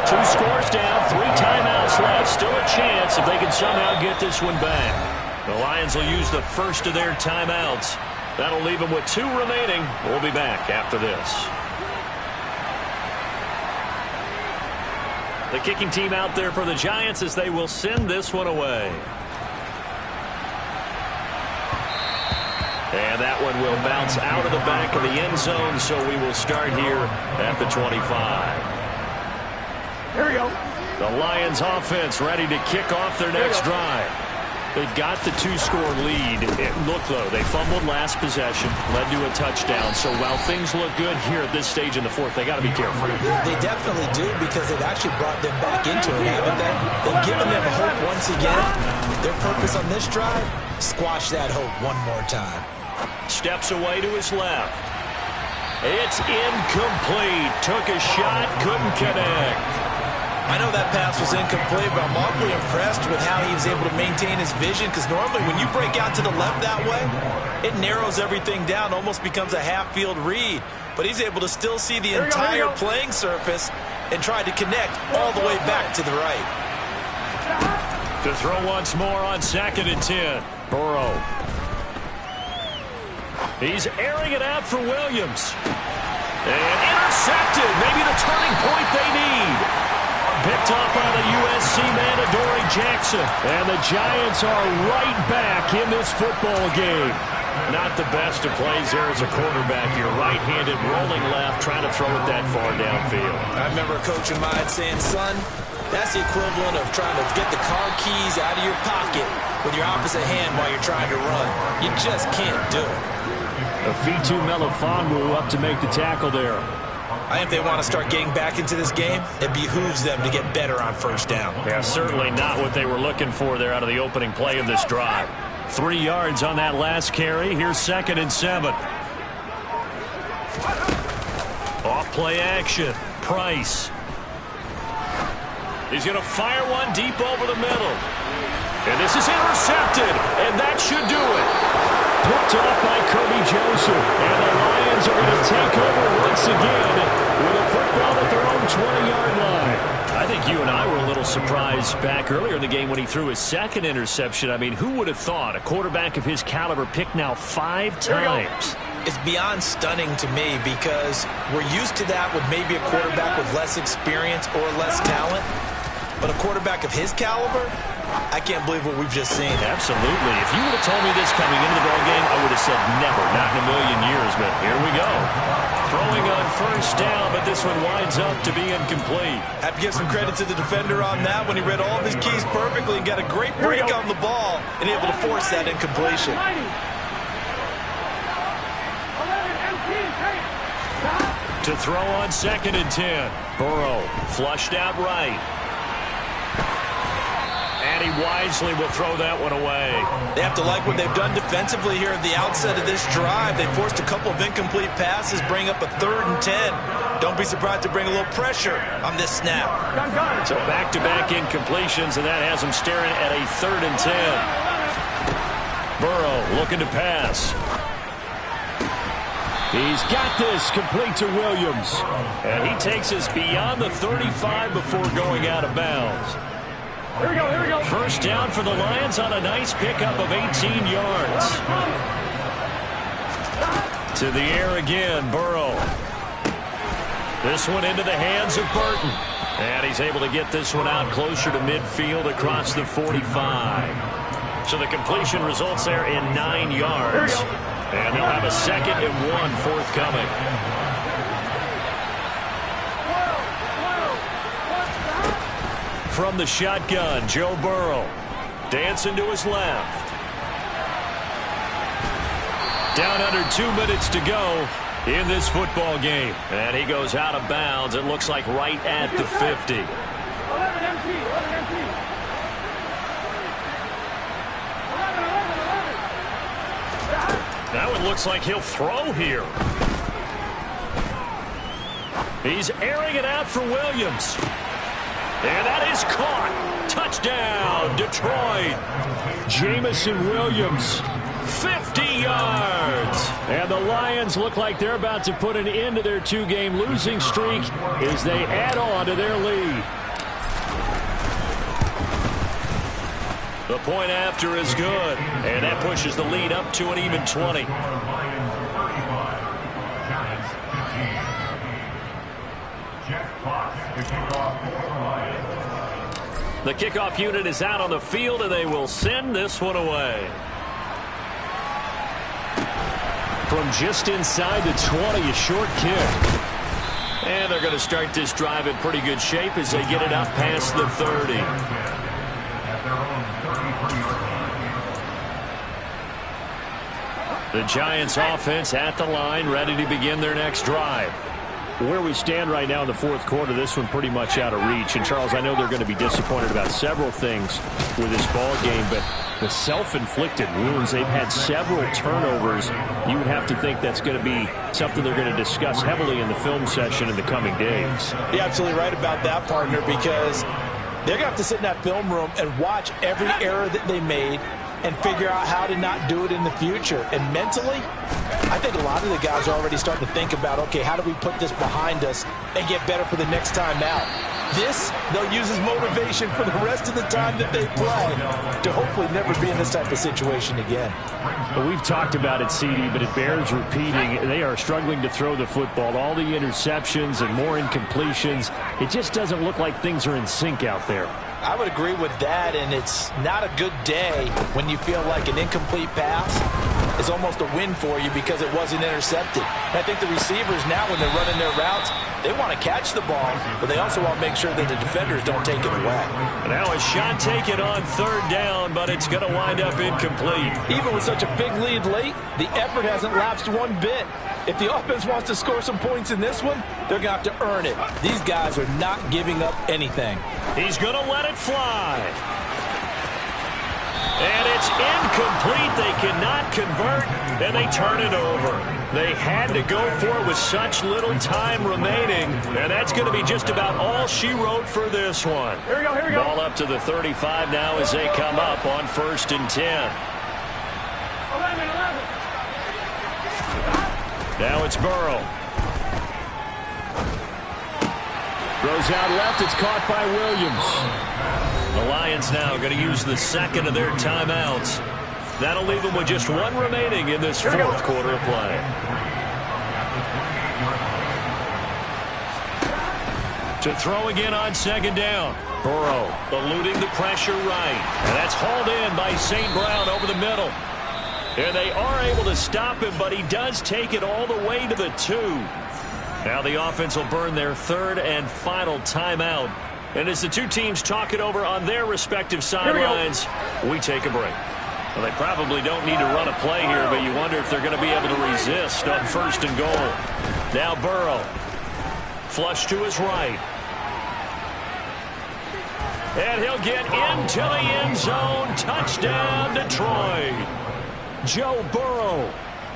[SPEAKER 2] 2 scores down, 3 timeouts left. Still a chance if they can somehow get this one back. The Lions will use the first of their timeouts. That'll leave them with 2 remaining. We'll be back after this. The kicking team out there for the Giants as they will send this one away. And that one will bounce out of the back of the end zone, so we will start here at the 25.
[SPEAKER 6] Here we go.
[SPEAKER 2] The Lions offense ready to kick off their next drive. They've got the 2-score lead. It looked low. They fumbled last possession, led to a touchdown. So while things look good here at this stage in the 4th, they got to be careful.
[SPEAKER 5] They definitely do, because they've actually brought them back into it, haven't they? They've given them hope once again. Their purpose on this drive, squash that hope one more time.
[SPEAKER 2] Steps away to his left. It's incomplete. Took a shot, couldn't connect.
[SPEAKER 5] I know that pass was incomplete, but I'm awfully impressed with how he was able to maintain his vision, because normally when you break out to the left that way, it narrows everything down, almost becomes a half-field read. But he's able to still see the entire playing surface and try to connect all the way back to the right.
[SPEAKER 2] To throw once more on 2nd and 10. Burrow. He's airing it out for Williams. And intercepted. Maybe the turning point they need. Picked up by the USC man, Adoree Jackson. And the Giants are right back in this football game. Not the best of plays there as a quarterback. You're right-handed, rolling left, trying to throw it that far downfield.
[SPEAKER 5] I remember a coach of mine saying, son, that's the equivalent of trying to get the car keys out of your pocket with your opposite hand while you're trying to run. You just can't do it.
[SPEAKER 2] Afitu Melifonwu up to make the tackle there.
[SPEAKER 5] I think if they want to start getting back into this game, it behooves them to get better on 1st down.
[SPEAKER 2] Yeah, certainly not what they were looking for there out of the opening play of this drive. 3 yards on that last carry. Here's 2nd and 7. Off play action. Price. He's going to fire one deep over the middle. And this is intercepted, and that should do it. Picked off by Kirby Joseph, and the Lions are going to take over once again with a football at their own 20-yard line. I think you and I were a little surprised back earlier in the game when he threw his second interception. I mean, who would have thought a quarterback of his caliber picked now 5 times?
[SPEAKER 5] It's beyond stunning to me because we're used to that with maybe a quarterback with less experience or less talent. But a quarterback of his caliber, I can't believe what we've just seen.
[SPEAKER 2] Absolutely. If you would have told me this coming into the ballgame, I would have said never, not in a million years. But here we go. Throwing on first down, but this one winds up to be incomplete.
[SPEAKER 7] Have to give some credit to the defender on that when he read all of his keys perfectly and got a great break on the ball and able to force that incompletion.
[SPEAKER 2] To throw on 2nd and 10. Burrow flushed out right. And he wisely will throw that one away.
[SPEAKER 7] They have to like what they've done defensively here at the outset of this drive. They forced a couple of incomplete passes, bring up a 3rd and 10. Don't be surprised to bring a little pressure on this snap.
[SPEAKER 2] So back-to-back incompletions, and that has them staring at a 3rd and 10. Burrow looking to pass. He's got this complete to Williams. And he takes us beyond the 35 before going out of bounds.
[SPEAKER 6] Here we go, here we go.
[SPEAKER 2] First down for the Lions on a nice pickup of 18 yards. To the air again, Burrow. This one into the hands of Burton. And he's able to get this one out closer to midfield across the 45. So the completion results there in 9 yards. And they'll have a 2nd and 1 forthcoming. From the shotgun, Joe Burrow. Dancing to his left. Down under 2 minutes to go in this football game. And he goes out of bounds. It looks like right at the 50. Now it looks like he'll throw here. He's airing it out for Williams. And that is caught. Touchdown, Detroit. Jamison Williams, 50 yards. And the Lions look like they're about to put an end to their 2-game losing streak as they add on to their lead. The point after is good, and that pushes the lead up to an even 20. The kickoff unit is out on the field, and they will send this one away. From just inside the 20, a short kick. And they're going to start this drive in pretty good shape as they get it up past the 30. The Giants offense at the line, ready to begin their next drive. Where we stand right now in the 4th quarter, this one pretty much out of reach. And, Charles, I know they're going to be disappointed about several things with this ball game, but the self-inflicted wounds, they've had several turnovers. You would have to think that's going to be something they're going to discuss heavily in the film session in the coming days.
[SPEAKER 5] You're absolutely right about that, partner, because they're going to have to sit in that film room and watch every error that they made and figure out how to not do it in the future. And mentally, I think a lot of the guys are already starting to think about, okay, how do we put this behind us and get better for the next time out? This, they'll use as motivation for the rest of the time that they play to hopefully never be in this type of situation again.
[SPEAKER 2] Well, we've talked about it, CD, but it bears repeating. They are struggling to throw the football. All the interceptions and more incompletions. It just doesn't look like things are in sync out there.
[SPEAKER 5] I would agree with that, and it's not a good day when you feel like an incomplete pass is almost a win for you because it wasn't intercepted. And I think the receivers now, when they're running their routes, they want to catch the ball, but they also want to make sure that the defenders don't take it away.
[SPEAKER 2] Now a shot taken on 3rd down, but it's going to wind up incomplete.
[SPEAKER 5] Even with such a big lead late, the effort hasn't lapsed one bit. If the offense wants to score some points in this one, they're going to have to earn it. These guys are not giving up anything.
[SPEAKER 2] He's going to let it fly. And it's incomplete they cannot convert, and they turn it over. They had to go for it with such little time remaining, and that's going to be just about all she wrote for this one.
[SPEAKER 6] Here we go, here we go.
[SPEAKER 2] Ball up to the 35 now as they come up on 1st and 10.
[SPEAKER 6] 11.
[SPEAKER 2] Now it's Burrow. Throws out left. It's caught by Williams. The Lions now going to use the second of their timeouts. That'll leave them with just one remaining in this fourth quarter of play. To throw again on 2nd down. Burrow eluding the pressure right. And that's hauled in by St. Brown over the middle. And they are able to stop him, but he does take it all the way to the 2. Now the offense will burn their 3rd and final timeout. And as the two teams talk it over on their respective sidelines, we take a break. Well, they probably don't need to run a play here, but you wonder if they're going to be able to resist on 1st and goal. Now Burrow. Flush to his right. And he'll get into the end zone. Touchdown, Detroit. Joe Burrow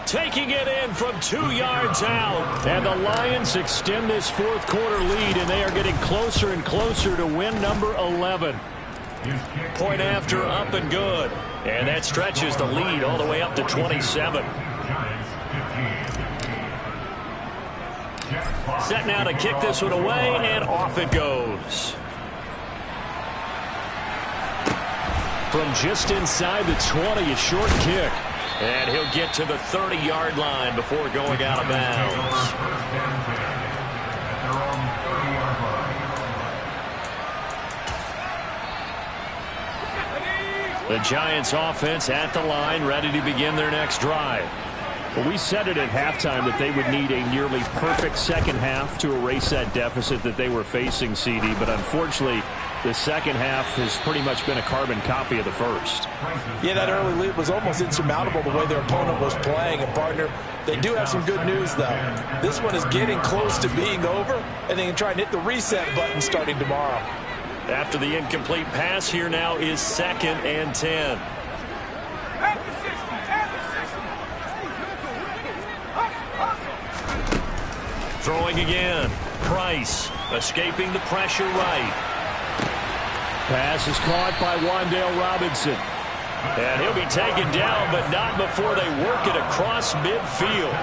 [SPEAKER 2] taking it in from 2 yards out. And the Lions extend this fourth quarter lead, and they are getting closer and closer to win number 11. Point after up and good. And that stretches the lead all the way up to 27. Set now to kick this one away, and off it goes. From just inside the 20, a short kick. And he'll get to the 30-yard line before going out of bounds. The Giants offense at the line, ready to begin their next drive. Well, we said it at halftime that they would need a nearly perfect second half to erase that deficit that they were facing, CD. But unfortunately, the second half has pretty much been a carbon copy of the first.
[SPEAKER 5] Yeah, that early lead was almost insurmountable the way their opponent was playing. And, partner, they do have some good news, though. This one is getting close to being over, and they can try and hit the reset button starting tomorrow.
[SPEAKER 2] After the incomplete pass, here now is 2nd and 10. Throwing again. Price escaping the pressure right. Pass is caught by Wan'Dale Robinson. And he'll be taken down, but not before they work it across midfield.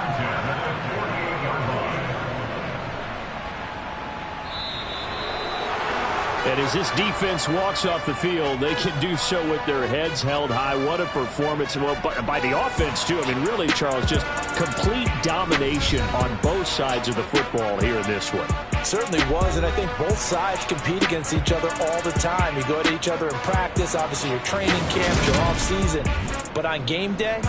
[SPEAKER 2] And as this defense walks off the field, they can do so with their heads held high. What a performance. Well, by the offense, too. I mean, really, Charles, just complete domination on both sides of the football here in this one.
[SPEAKER 5] Certainly was, and I think both sides compete against each other all the time. You go at each other in practice, obviously your training camp, your off-season. But on game day,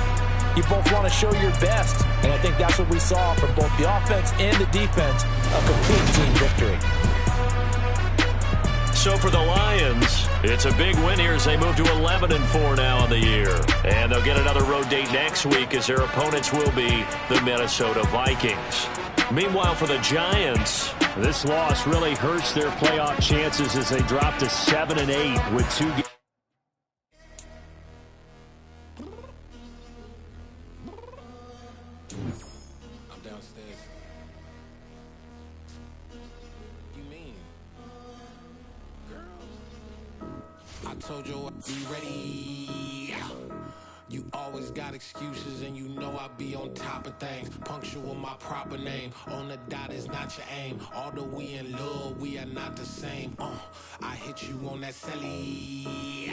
[SPEAKER 5] you both want to show your best. And I think that's what we saw from both the offense and the defense, a complete team victory.
[SPEAKER 2] So for the Lions, it's a big win here as they move to 11-4 now on the year. And they'll get another road date next week as their opponents will be the Minnesota Vikings. Meanwhile, for the Giants, this loss really hurts their playoff chances as they drop to 7-8 with 2 games.
[SPEAKER 3] I'm downstairs. You mean? I told you I'd be ready. You always got excuses and you know I be on top of things. Punctual my proper name. On the dot is not your aim. Although we in love, we are not the same. I hit you on that celly.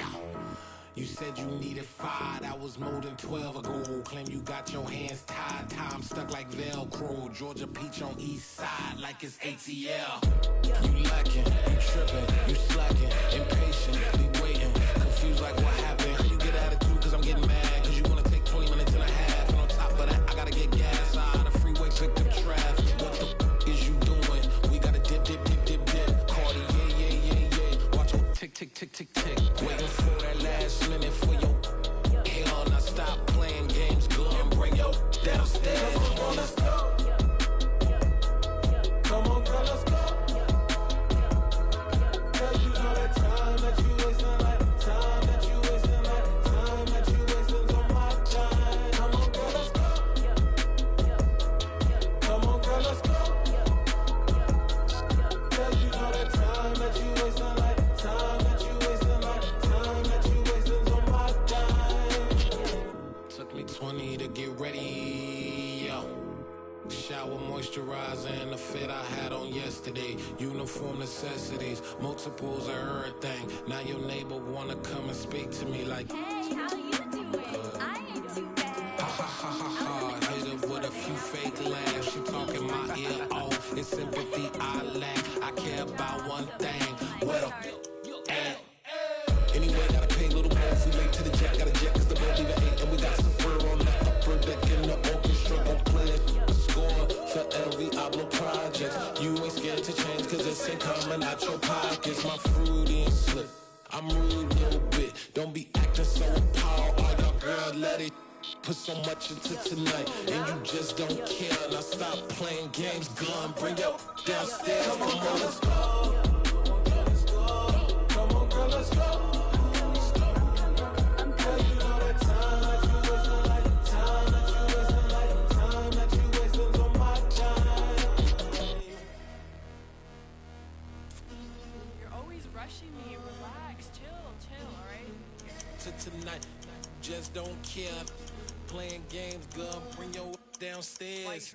[SPEAKER 3] You said you needed 5, that was more than 12 ago. Claim you got your hands tied, time stuck like Velcro. Georgia Peach on east side like it's ATL. You lacking, you tripping, you slacking, impatient, be waiting, confused like what happened. You get attitude cause I'm getting mad, cause you wanna take 20 minutes and a half. And on top of that, I gotta get gas out of the freeway, pick up traffic. What the is you doing? We gotta dip, dip, dip, dip, dip. Cardi, yeah. Watch your tick, tick, tick, tick, tick. Waiting for that last minute for your hell. Now stop playing games, go and bring your downstairs. Come on, let's go. Come on, girl, let's go. Cause you know that time that you wasting like moisturizer and the fit I had on yesterday. Uniform necessities, multiples of everything. Now your neighbor wanna come and speak to me like,
[SPEAKER 4] Hey, how you doing? I ain't too bad.
[SPEAKER 3] ha ha ha ha ha. Hit her with a few fake laughs. She talking my ear off. It's sympathy I lack. I care about one thing. What up? Anyway, gotta pay a little more if we late to the jet. Got a jet cause the boat even ate. And we got some fur on the upper deck in the orchestra. Gon' play a score for every Ablo project. You ain't scared to change cause this ain't coming out your pockets. My fruity and slip. I'm rude a little bit. Don't be acting so appalled. Oh, your girl, let it put so much into tonight. And you just don't care. Now stop playing games. Gun, bring your downstairs. Come on, girl, let's go. Come on, girl, let's go. Tonight, just don't care. Playing games, girl, bring your downstairs.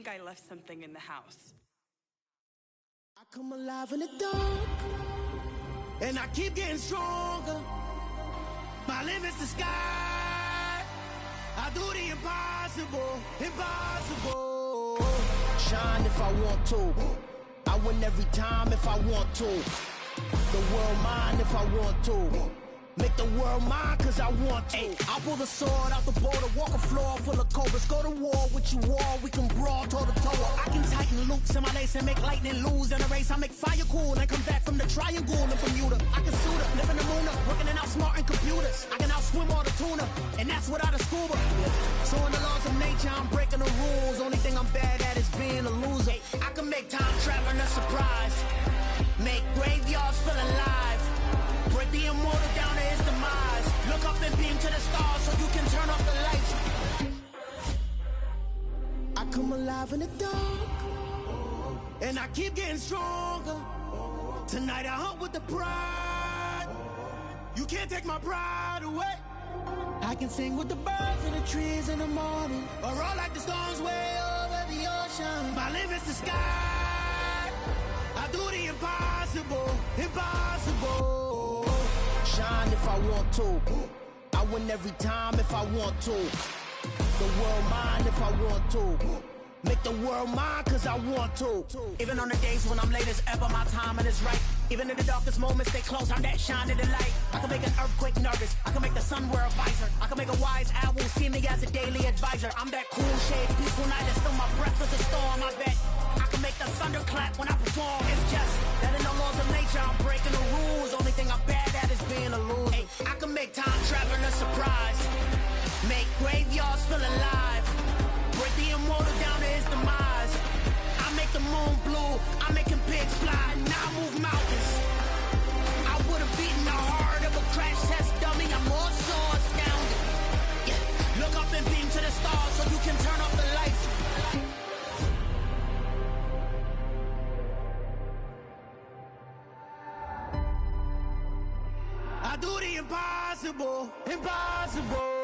[SPEAKER 9] I left something in the house.
[SPEAKER 1] I come alive in the dark, and I keep getting stronger. My limit's the sky. I do the impossible, impossible. Shine if I want to. I win every time if I want to. The world mine if I want to. Make the world mine cause I want to. Ay, I'll pull the sword out the border, walk a floor full of cobras. Go to war with you war, we can brawl toe to toe. I can tighten loops in my lace and make lightning lose in a race. I make fire cool and come back from the triangle in Bermuda. I can suit up, live in the moon up, working and outsmarting computers. I can outswim all the tuna, and that's without a scuba. So in the laws of nature, I'm breaking the rules. Only thing I'm bad at is being a loser. I can make time traveling a surprise, make graveyards feel alive. Break the immortal down to his demise. Look up and beam to the stars so you can turn off the lights. I come alive in the dark, and I keep getting stronger. Tonight I hunt with the pride. You can't take my pride away. I can sing with the birds and the trees in the morning, or roll like the storms way over the ocean. My limit's the sky. I do the impossible, impossible. Shine if I want to. I win every time if I want to. The world mine if I want to. Make the world mine cause I want to. Even on the days when I'm late as ever, my timing is right. Even in the darkest moments, stay close, I'm that shine in the light. I can make an earthquake nervous, I can make the sun wear a visor. I can make a wise owl see me as a daily advisor. I'm that cool shade, peaceful night, that's still my breath is a storm, I bet. I can make the thunder clap when I perform. It's just that in the laws of nature, I'm breaking the rules. Only thing I'm bad at is being a loser. Hey, I can make time traveling a surprise, make graveyards feel alive. Break the immortal down to his demise. I make the moon blue, I'm making pigs fly, now I move mountains. I would've beaten the heart of a crash test dummy, I'm more so astounded. Yeah. Look up and beam to the stars so you can turn off the lights. I do the impossible, impossible.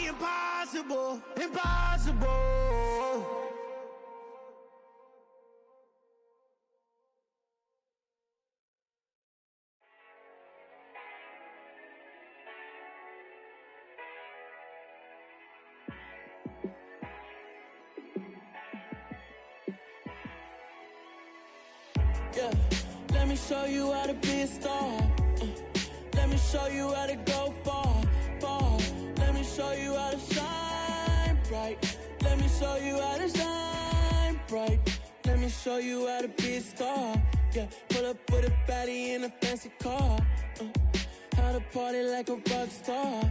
[SPEAKER 1] Impossible, impossible.
[SPEAKER 10] Yeah, let me show you how to be a star. Let me show you how to go far, far. show you how to shine bright. Let me show you how to shine bright. Let me show you how to be a star. Yeah, pull up with a baddie in a fancy car. How to party like a rock star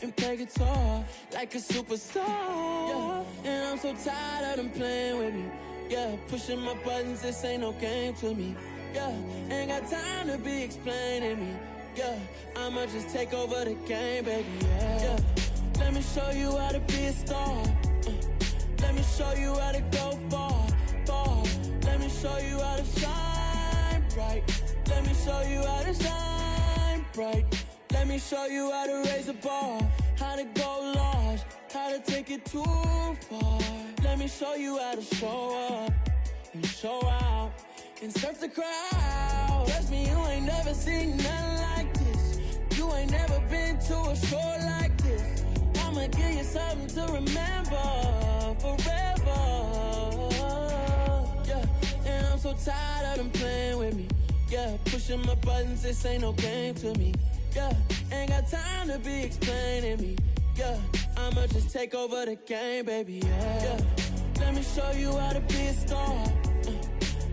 [SPEAKER 10] and play guitar like a superstar. Yeah, and I'm so tired of them playing with me. Yeah, pushing my buttons, this ain't no game to me. Yeah, ain't got time to be explaining me. Yeah, I'ma just take over the game, baby. Yeah, let me show you how to be a star. Let me show you how to go far, far. Let me show you how to shine bright. Let me show you how to shine bright. Let me show you how to raise the bar, how to go large, how to take it too far. Let me show you how to show up and show out and surf the crowd. Trust me, you ain't never seen nothing like this. You ain't never been to a show like this. I'ma give you something to remember forever. Yeah, and I'm so tired of them playing with me. Yeah, pushing my buttons, this ain't no game to me. Yeah, ain't got time to be explaining me. Yeah, I'ma just take over the game, baby. Yeah, let me show you how to be a star.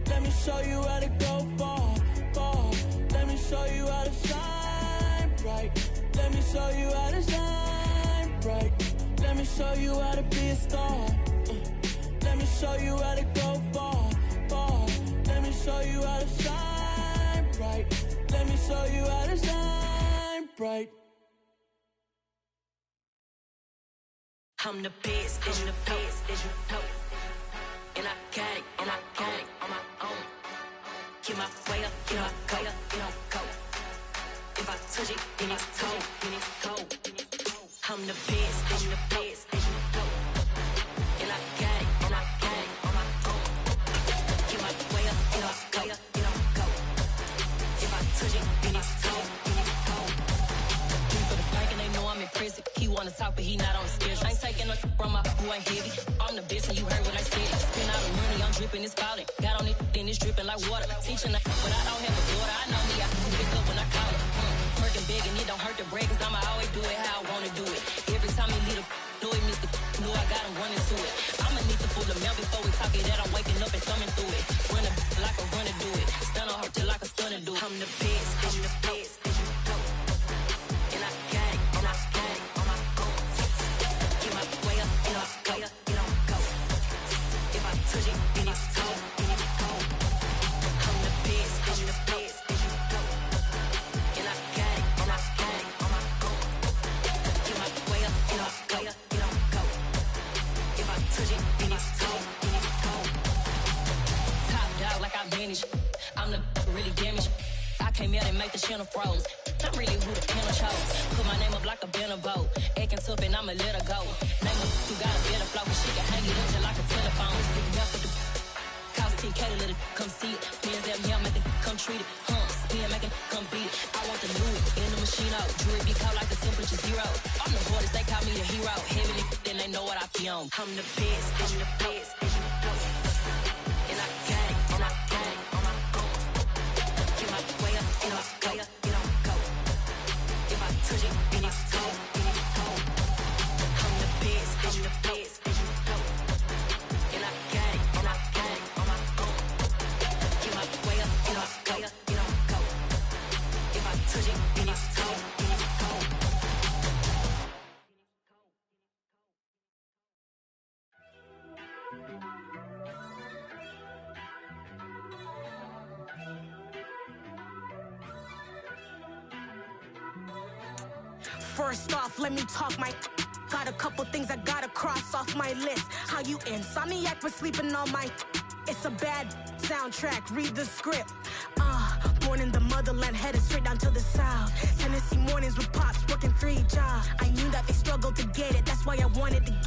[SPEAKER 10] Let me show you how to go far, far. Let me show you how to shine bright. Let me show you how to shine bright. Let me show you how to be a star. Let me show you how to go far, far. Let me show you how to shine bright. Let me show you how to shine bright.
[SPEAKER 11] I'm the best, I'm the best, as you know. And I got it, and I got it on my own. Get my way up, get my go, get on go. If I touch it, then it's cold, then it's cold. I'm the best, I'm the best, as you know. And I got it, and I got it on my own. Get my way up, get my go, get on go. If I touch it, then it's cold, then it's cold. For the bank and they know I'm in prison. He wanna talk, but he not on the schedule. I ain't taking no from my who ain't heavy. I'm the best, and you heard what I said. Spend all the money, I'm dripping, it's falling. Got on it, then it's dripping like water. Teaching but I don't have a daughter. I know me, I can pick up when I call it. Working big and it don't hurt to break, cause I'ma always do it how I wanna do it. Every time he lead a know it, Mr. Know I got him running to it. I'ma need to pull the mail before we talk it that I'm waking up and thumbing through it. Run like a runner do it. Stun on her till like a stunner do it. I'm the best, I'm the best, as you know. And I got it, and I got it on my own. Get my way up, get my go, get on go. If I touch it, then it's cold, then it's cold. I'm the best, as you know. And I got it, and I got it on my own. Get my way up, get my go, get on go. If I touch it, then it's cold, then it's cold. Top dog like I manage. I'm the really damaged. I came out and make the channel froze. I'm really who the panel chose. Put my name up like a banner boat. Acting tough and I'ma let her go. Name her who got a better flow, but she can hang it up just like a telephone. Sticking up with the cost 10K to let it come see it. Pins that here, make it come treat it. Spin, make it come beat it. I want the new in the machine out. Jewelry be called like a temperature zero. I'm the hardest, they call me the hero. Heavily, then they know what I be on. I'm the best, I'm the best, as you know. And I got it, and I got it on my own. Get my way up, get my go, get on go. If I touch it, then it's cold, then it's cold. I'm the best, I'm the best, as you know. And I got it, and I got it on my own. Get my way up, get my go, get on go. If I touch it, then it's cold, then it's cold.
[SPEAKER 12] First off, let me talk my. Got a couple things I gotta cross off my list. How you insomniac for sleeping on my. It's a bad soundtrack, read the script. Born in the motherland, headed straight down to the south. Tennessee mornings with pops, working 3 jobs. I knew that they struggled to get it, that's why I wanted to get